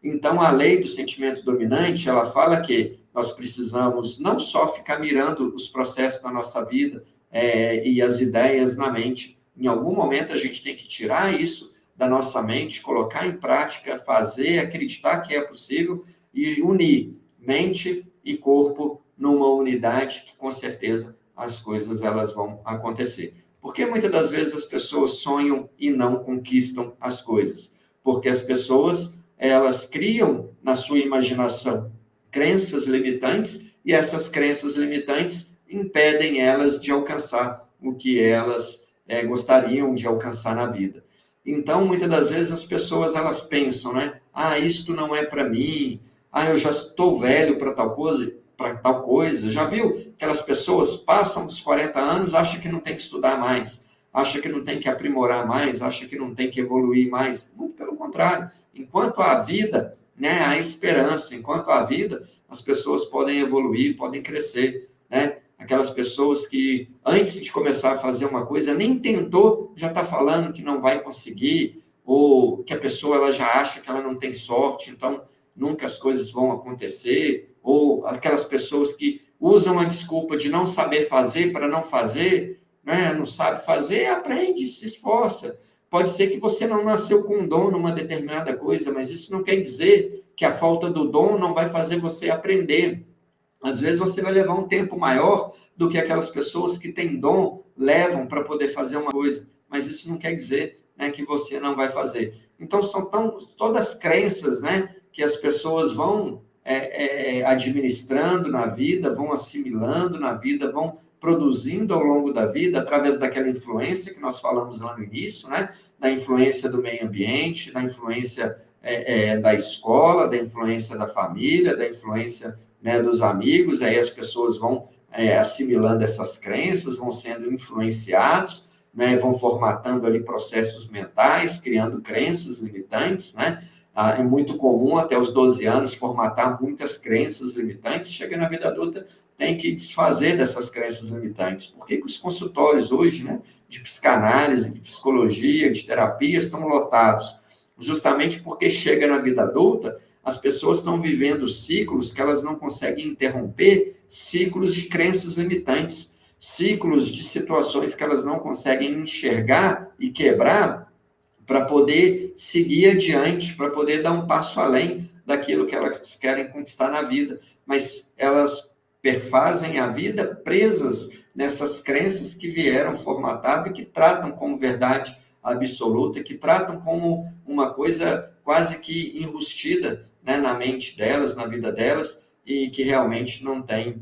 Então, a lei do sentimento dominante, ela fala que nós precisamos não só ficar mirando os processos da nossa vida e as ideias na mente. Em algum momento a gente tem que tirar isso da nossa mente, colocar em prática, fazer, acreditar que é possível e unir mente e corpo numa unidade que, com certeza, as coisas elas vão acontecer. Porque muitas das vezes as pessoas sonham e não conquistam as coisas. Porque as pessoas, elas criam na sua imaginação crenças limitantes e essas crenças limitantes impedem elas de alcançar o que elas gostariam de alcançar na vida. Então, muitas das vezes as pessoas elas pensam, né? Ah, isto não é para mim. Ah, eu já estou velho para tal coisa. Já viu? Aquelas pessoas passam dos 40 anos, acham que não tem que estudar mais, acham que não tem que aprimorar mais, acham que não tem que evoluir mais. Muito pelo contrário. Enquanto há vida, né, há esperança. Enquanto há vida, as pessoas podem evoluir, podem crescer, né? Aquelas pessoas que, antes de começar a fazer uma coisa, nem tentou, já está falando que não vai conseguir, ou que a pessoa ela já acha que ela não tem sorte, então nunca as coisas vão acontecer, ou aquelas pessoas que usam a desculpa de não saber fazer para não fazer, né? Não sabe fazer, aprende, se esforça. Pode ser que você não nasceu com um dom numa determinada coisa, mas isso não quer dizer que a falta do dom não vai fazer você aprender. Às vezes você vai levar um tempo maior do que aquelas pessoas que têm dom levam para poder fazer uma coisa, mas isso não quer dizer, né, que você não vai fazer. Então, são todas crenças, né, que as pessoas vão administrando na vida, vão assimilando na vida, vão produzindo ao longo da vida, através daquela influência que nós falamos lá no início, né, da influência do meio ambiente, da influência da escola, da influência da família, da influência, né, dos amigos. Aí as pessoas vão assimilando essas crenças, vão sendo influenciados, né, vão formatando ali processos mentais, criando crenças limitantes, né? É muito comum até os 12 anos formatar muitas crenças limitantes, chega na vida adulta, tem que desfazer dessas crenças limitantes. Por que os consultórios hoje, né, de psicanálise, de psicologia, de terapia estão lotados? Justamente porque chega na vida adulta, as pessoas estão vivendo ciclos que elas não conseguem interromper, ciclos de crenças limitantes, ciclos de situações que elas não conseguem enxergar e quebrar, para poder seguir adiante, para poder dar um passo além daquilo que elas querem conquistar na vida. Mas elas perfazem a vida presas nessas crenças que vieram formatado e que tratam como verdade absoluta, que tratam como uma coisa quase que enrustida, né, na mente delas, na vida delas, e que realmente não tem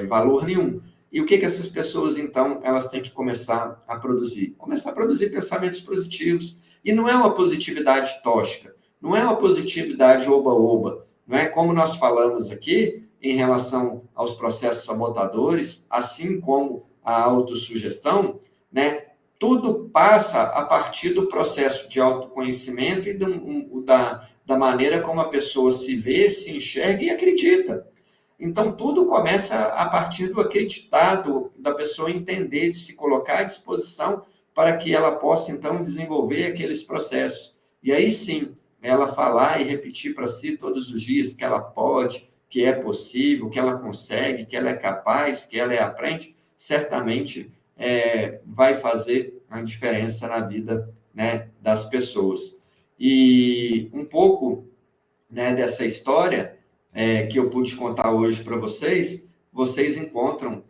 valor nenhum. E o que essas pessoas, então, elas têm que começar a produzir? Começar a produzir pensamentos positivos. E não é uma positividade tóxica, não é uma positividade oba-oba, não é como nós falamos aqui em relação aos processos sabotadores, assim como a autossugestão, né? Tudo passa a partir do processo de autoconhecimento e da maneira como a pessoa se vê, se enxerga e acredita. Então, tudo começa a partir do acreditado, da pessoa entender, de se colocar à disposição para que ela possa, então, desenvolver aqueles processos. E aí, sim, ela falar e repetir para si todos os dias que ela pode, que é possível, que ela consegue, que ela é capaz, que ela aprende, certamente vai fazer a diferença na vida, né, das pessoas. E um pouco, né, dessa história que eu pude contar hoje para vocês, vocês encontram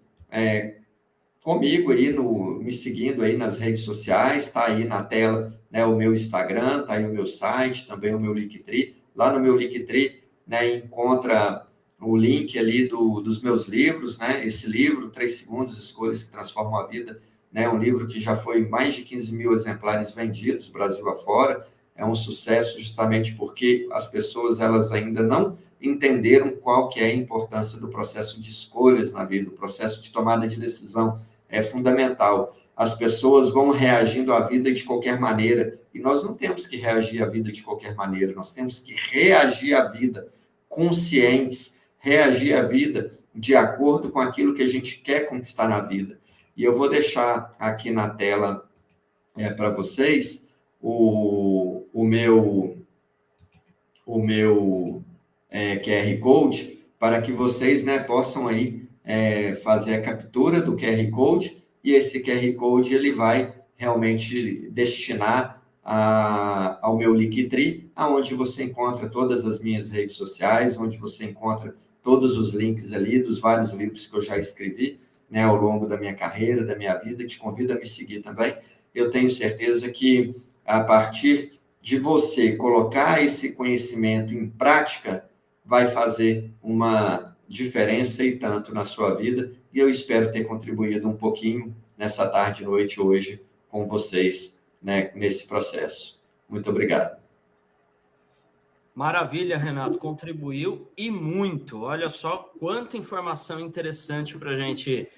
comigo aí, me seguindo aí nas redes sociais, está aí na tela, né, o meu Instagram, está aí o meu site, também o meu Linktree. Lá no meu Linktree, né, encontra o link ali dos meus livros, né, esse livro, 3 Segundos, Escolhas que Transformam a Vida, né, um livro que já foi mais de 15 mil exemplares vendidos, Brasil afora. É um sucesso justamente porque as pessoas, elas ainda não entenderam qual que é a importância do processo de escolhas na vida, o processo de tomada de decisão é fundamental. As pessoas vão reagindo à vida de qualquer maneira, e nós não temos que reagir à vida de qualquer maneira, nós temos que reagir à vida conscientes, reagir à vida de acordo com aquilo que a gente quer conquistar na vida. E eu vou deixar aqui na tela para vocês o meu QR Code, para que vocês, né, possam aí fazer a captura do QR Code, e esse QR Code ele vai realmente destinar ao meu Linktree, aonde você encontra todas as minhas redes sociais, onde você encontra todos os links ali dos vários livros que eu já escrevi, né, ao longo da minha carreira, da minha vida, e te convido a me seguir também. Eu tenho certeza que a partir de você colocar esse conhecimento em prática, vai fazer uma diferença e tanto na sua vida, e eu espero ter contribuído um pouquinho nessa tarde e noite hoje com vocês, né, nesse processo. Muito obrigado. Maravilha, Renato, contribuiu e muito. Olha só quanta informação interessante para a gente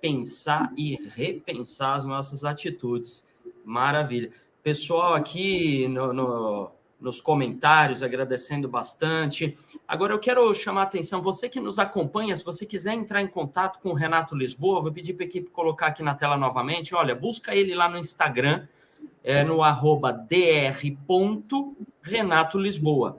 pensar e repensar as nossas atitudes. Maravilha. Pessoal aqui nos comentários, agradecendo bastante. Agora eu quero chamar a atenção, você que nos acompanha, se você quiser entrar em contato com o Renato Lisboa, vou pedir para a equipe colocar aqui na tela novamente. Olha, busca ele lá no Instagram, no @dr.renatolisboa.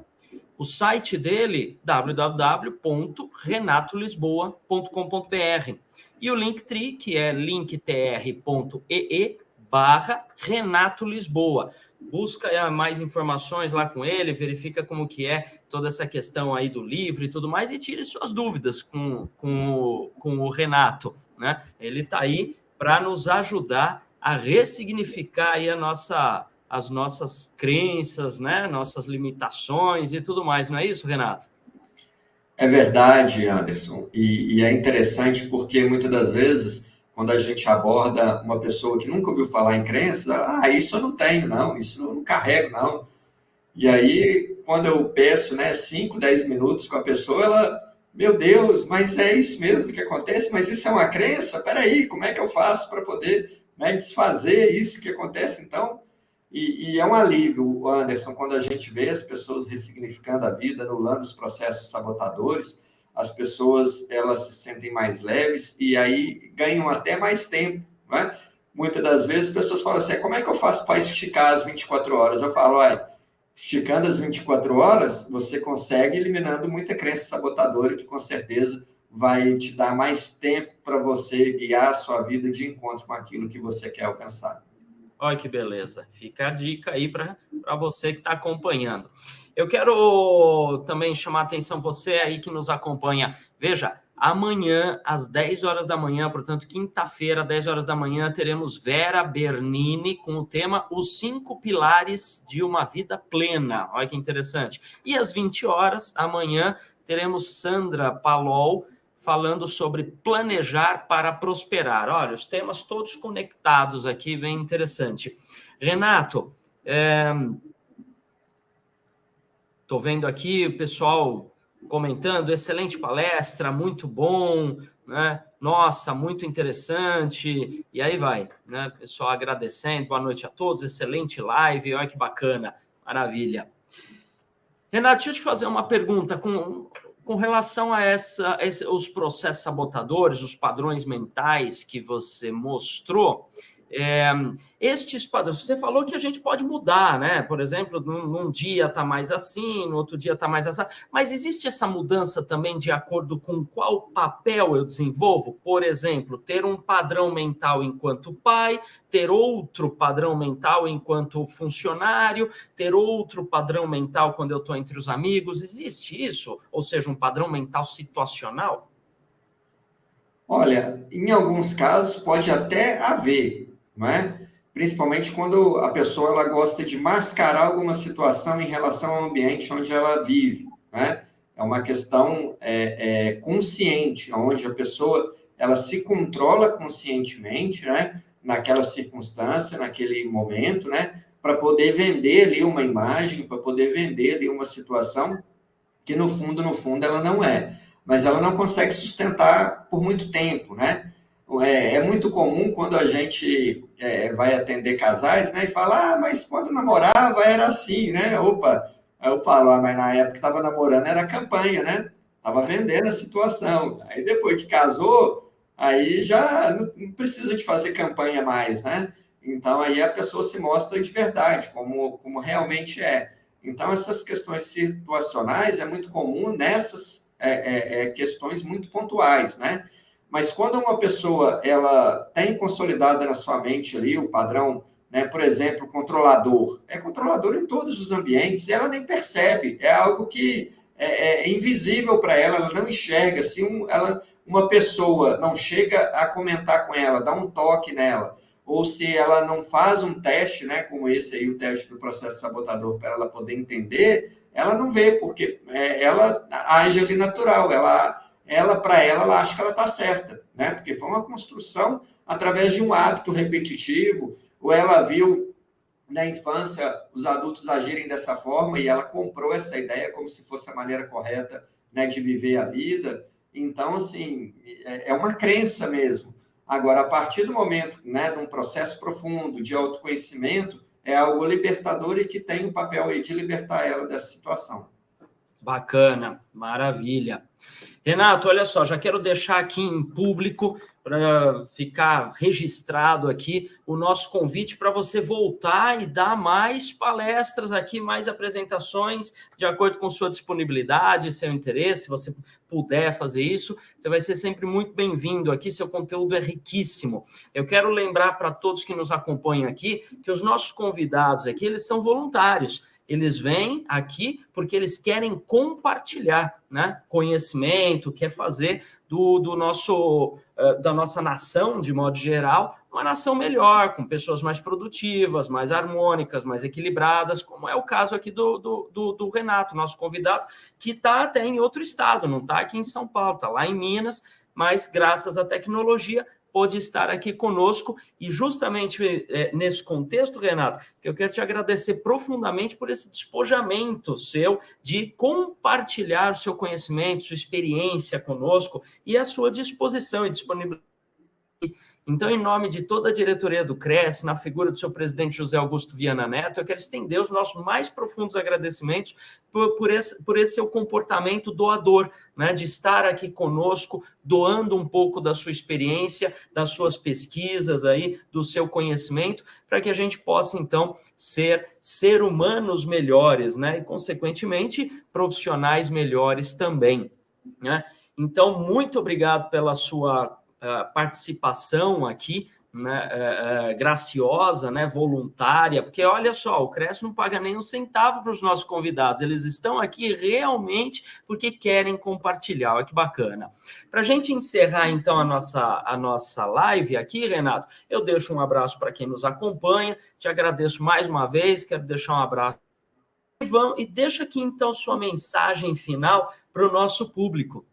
O site dele, www.renatolisboa.com.br. E o Linktree, que é linktr.ee/Renato Lisboa. Busca mais informações lá com ele, verifica como que é toda essa questão aí do livro e tudo mais, e tire suas dúvidas com o Renato, né? Ele está aí para nos ajudar a ressignificar aí as nossas crenças, né? Nossas limitações e tudo mais, não é isso, Renato? É verdade, Anderson, e é interessante porque muitas das vezes, quando a gente aborda uma pessoa que nunca ouviu falar em crença, isso eu não tenho, não, isso eu não carrego, não. E aí, quando eu peço, né, 5, 10 minutos com a pessoa, ela, meu Deus, mas é isso mesmo que acontece? Mas isso é uma crença? Peraí, como é que eu faço para poder, né, desfazer isso que acontece? Então, e é um alívio, Anderson, quando a gente vê as pessoas ressignificando a vida, anulando os processos sabotadores, as pessoas, elas se sentem mais leves e aí ganham até mais tempo, né? Muitas das vezes as pessoas falam assim, como é que eu faço para esticar as 24 horas? Eu falo, olha, esticando as 24 horas, você consegue eliminando muita crença sabotadora, que com certeza vai te dar mais tempo para você guiar a sua vida de encontro com aquilo que você quer alcançar. Olha que beleza. Fica a dica aí para você que está acompanhando. Eu quero também chamar a atenção, você aí que nos acompanha. Veja, amanhã, às 10 horas da manhã, portanto, quinta-feira, 10 horas da manhã, teremos Vera Bernini com o tema Os 5 Pilares de uma Vida Plena. Olha que interessante. E às 20 horas, amanhã, teremos Sandra Palol falando sobre planejar para prosperar. Olha, os temas todos conectados aqui, bem interessante. Renato, estou vendo aqui o pessoal comentando, excelente palestra, muito bom, né? Nossa, muito interessante, e aí vai, né? Pessoal agradecendo, boa noite a todos, excelente live, olha que bacana, maravilha. Renato, deixa eu te fazer uma pergunta com relação a os processos sabotadores, os padrões mentais que você mostrou. Estes padrões, você falou que a gente pode mudar, né? Por exemplo, num dia está mais assim, no outro dia está mais assim, mas existe essa mudança também de acordo com qual papel eu desenvolvo? Por exemplo, ter um padrão mental enquanto pai, ter outro padrão mental enquanto funcionário, ter outro padrão mental quando eu estou entre os amigos, existe isso? Ou seja, um padrão mental situacional? Olha, em alguns casos pode até haver, não é? Principalmente quando a pessoa ela gosta de mascarar alguma situação em relação ao ambiente onde ela vive, né? É uma questão consciente, onde a pessoa ela se controla conscientemente, né? Naquela circunstância, naquele momento, né? Para poder vender ali uma imagem, para poder vender ali uma situação que no fundo, ela não é. Mas ela não consegue sustentar por muito tempo, né? É muito comum quando a gente vai atender casais, né? E fala, mas quando namorava era assim, né? Opa, aí eu falo, mas na época que estava namorando era campanha, né? Estava vendendo a situação. Aí depois que casou, aí já não precisa de fazer campanha mais, né? Então aí a pessoa se mostra de verdade, como realmente é. Então essas questões situacionais é muito comum nessas questões muito pontuais, né? Mas quando uma pessoa ela tem consolidada na sua mente ali o padrão, né? Por exemplo, controlador, é controlador em todos os ambientes, e ela nem percebe, é algo que é invisível para ela, ela não enxerga. Se uma pessoa não chega a comentar com ela, dá um toque nela, ou se ela não faz um teste, né, como esse aí, o teste do processo sabotador, para ela poder entender, ela não vê, porque ela age ali natural, para ela acha que ela está certa, né? Porque foi uma construção através de um hábito repetitivo, ou ela viu na infância os adultos agirem dessa forma e ela comprou essa ideia como se fosse a maneira correta, né, de viver a vida. Então, assim, é uma crença mesmo. Agora, a partir do momento, né, de um processo profundo de autoconhecimento, é algo libertador e que tem o papel aí de libertar ela dessa situação. Bacana, maravilha. Renato, olha só, já quero deixar aqui em público, para ficar registrado aqui, o nosso convite para você voltar e dar mais palestras aqui, mais apresentações, de acordo com sua disponibilidade, seu interesse. Se você puder fazer isso, você vai ser sempre muito bem-vindo aqui, seu conteúdo é riquíssimo. Eu quero lembrar para todos que nos acompanham aqui, que os nossos convidados aqui, eles são voluntários. Eles vêm aqui porque eles querem compartilhar, né, conhecimento, quer fazer da nossa nação, de modo geral, uma nação melhor, com pessoas mais produtivas, mais harmônicas, mais equilibradas, como é o caso aqui do Renato, nosso convidado, que está até em outro estado, não está aqui em São Paulo, está lá em Minas, mas graças à tecnologia pôde estar aqui conosco, e justamente nesse contexto, Renato, que eu quero te agradecer profundamente por esse despojamento seu de compartilhar o seu conhecimento, sua experiência conosco e a sua disposição e disponibilidade. Então, em nome de toda a diretoria do CRES, na figura do seu presidente José Augusto Viana Neto, eu quero estender os nossos mais profundos agradecimentos por esse seu comportamento doador, né, de estar aqui conosco, doando um pouco da sua experiência, das suas pesquisas aí, do seu conhecimento, para que a gente possa, então, ser humanos melhores, né, e, consequentemente, profissionais melhores também, né? Então, muito obrigado pela sua participação aqui, né, graciosa, né, voluntária, porque olha só, o CRES não paga nem um centavo para os nossos convidados, eles estão aqui realmente porque querem compartilhar, olha que bacana. Para a gente encerrar então a nossa live aqui, Renato, eu deixo um abraço para quem nos acompanha, te agradeço mais uma vez, quero deixar um abraço e deixa aqui então sua mensagem final para o nosso público.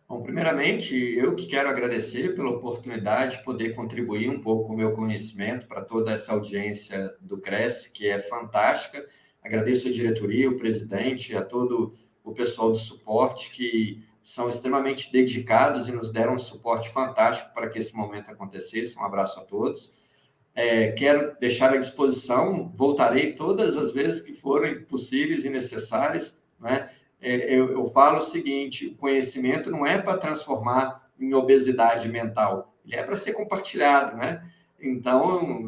Bom, primeiramente, eu que quero agradecer pela oportunidade de poder contribuir um pouco com o meu conhecimento para toda essa audiência do Cresce, que é fantástica. Agradeço a diretoria, o presidente, a todo o pessoal do suporte, que são extremamente dedicados e nos deram um suporte fantástico para que esse momento acontecesse. Um abraço a todos. Quero deixar à disposição, voltarei todas as vezes que forem possíveis e necessárias, né? Eu falo o seguinte: o conhecimento não é para transformar em obesidade mental, ele é para ser compartilhado, né? Então,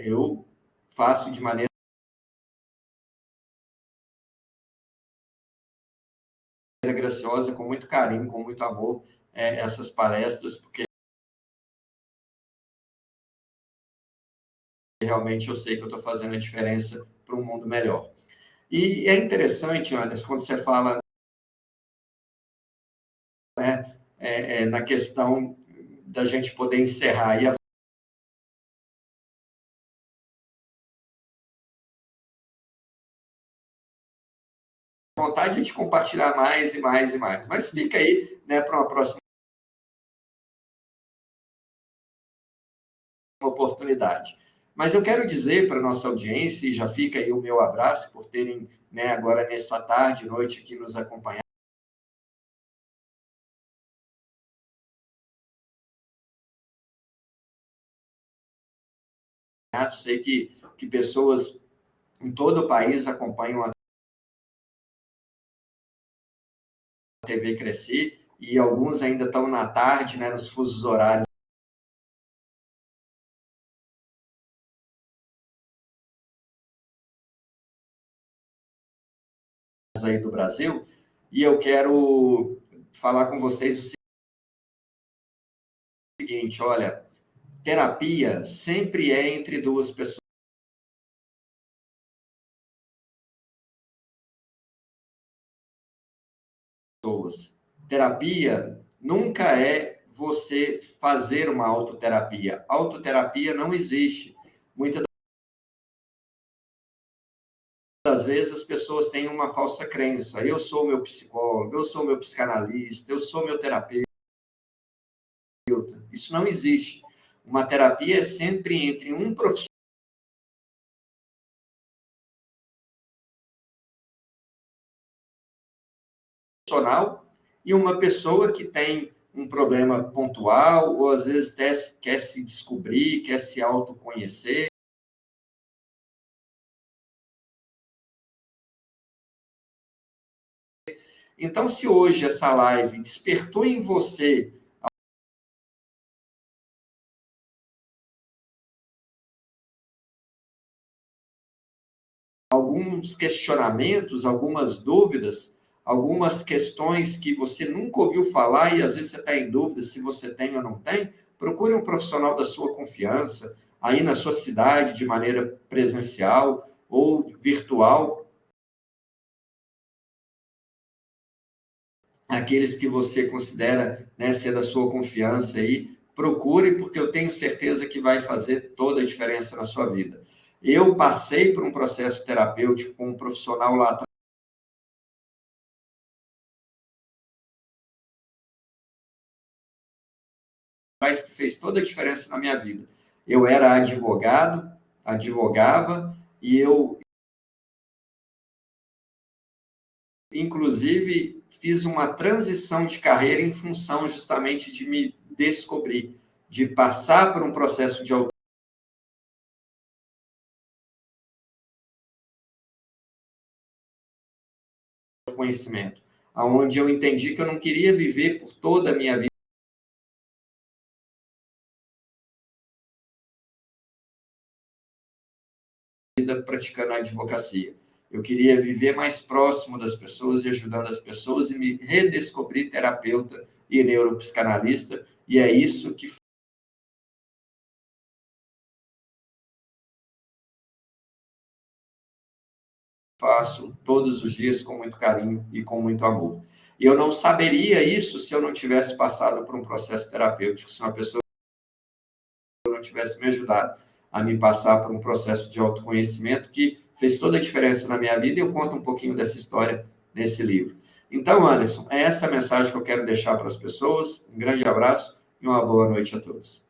eu faço de maneira graciosa, com muito carinho, com muito amor, essas palestras, porque realmente eu sei que eu estou fazendo a diferença para um mundo melhor. E é interessante, Anderson, quando você fala, né, na questão da gente poder encerrar. E a vontade de compartilhar mais e mais e mais. Mas fica aí, né, para uma próxima oportunidade. Mas eu quero dizer para a nossa audiência, e já fica aí o meu abraço por terem, né, agora nessa tarde, noite aqui nos acompanhado. Sei que pessoas em todo o país acompanham a TV Crescer, e alguns ainda estão na tarde, né, nos fusos horários aí do Brasil, e eu quero falar com vocês o seguinte: olha, terapia sempre é entre duas pessoas. Terapia nunca é você fazer uma autoterapia. Autoterapia não existe. Muitas das vezes as pessoas têm uma falsa crença. Eu sou meu psicólogo, eu sou meu psicanalista, eu sou meu terapeuta. Isso não existe. Uma terapia é sempre entre um profissional e uma pessoa que tem um problema pontual, ou às vezes quer se descobrir, quer se autoconhecer. Então, se hoje essa live despertou em você alguns questionamentos, algumas dúvidas, algumas questões que você nunca ouviu falar e às vezes você está em dúvida se você tem ou não tem, procure um profissional da sua confiança, aí na sua cidade, de maneira presencial ou virtual, aqueles que você considera, né, ser da sua confiança aí, procure, porque eu tenho certeza que vai fazer toda a diferença na sua vida. Eu passei por um processo terapêutico com um profissional lá atrás que fez toda a diferença na minha vida. Eu era advogado, advogava, e eu, inclusive, fiz uma transição de carreira em função justamente de me descobrir, de passar por um processo de autoconhecimento, onde eu entendi que eu não queria viver por toda a minha vida praticando a advocacia. Eu queria viver mais próximo das pessoas e ajudando as pessoas e me redescobrir terapeuta e neuropsicanalista, e é isso que faço todos os dias com muito carinho e com muito amor. E eu não saberia isso se eu não tivesse passado por um processo terapêutico, se uma pessoa não tivesse me ajudado a me passar por um processo de autoconhecimento que fez toda a diferença na minha vida, e eu conto um pouquinho dessa história nesse livro. Então, Anderson, é essa a mensagem que eu quero deixar para as pessoas. Um grande abraço e uma boa noite a todos.